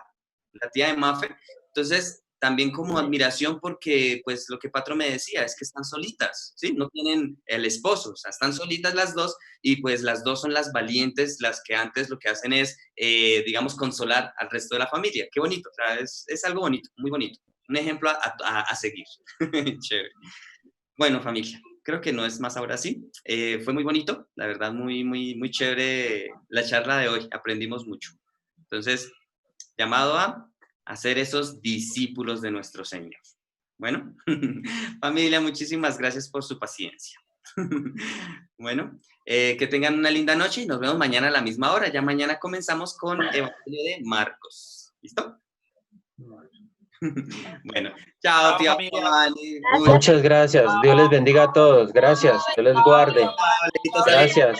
la tía de Mafe. Entonces, también como admiración porque, pues, lo que Patro me decía es que están solitas, ¿sí? No tienen el esposo, o sea, están solitas las dos, y pues las dos son las valientes, las que antes lo que hacen es, digamos, consolar al resto de la familia. Qué bonito, o sea, es algo bonito, muy bonito. Un ejemplo a seguir. Chévere. Bueno, familia, creo que no es más ahora sí. Fue muy bonito, la verdad, muy, muy, muy chévere la charla de hoy. Aprendimos mucho. Entonces, llamado a ser esos discípulos de nuestro Señor. Bueno, familia, muchísimas gracias por su paciencia. Bueno, que tengan una linda noche y nos vemos mañana a la misma hora. Ya mañana comenzamos con Evangelio de Marcos. ¿Listo? Bueno, chao, Chao, tío. familia. Muchas gracias. Dios les bendiga a todos. Gracias. Dios les guarde. Gracias.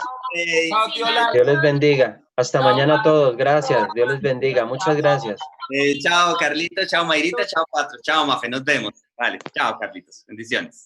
Chao, tío Lalo. Dios les bendiga. Hasta mañana a todos. Gracias. Dios les bendiga. Muchas gracias. Chao, Carlitos. Chao, Mayrita. Chao, Patro. Chao, Mafe. Nos vemos. Vale. Chao, Carlitos. Bendiciones.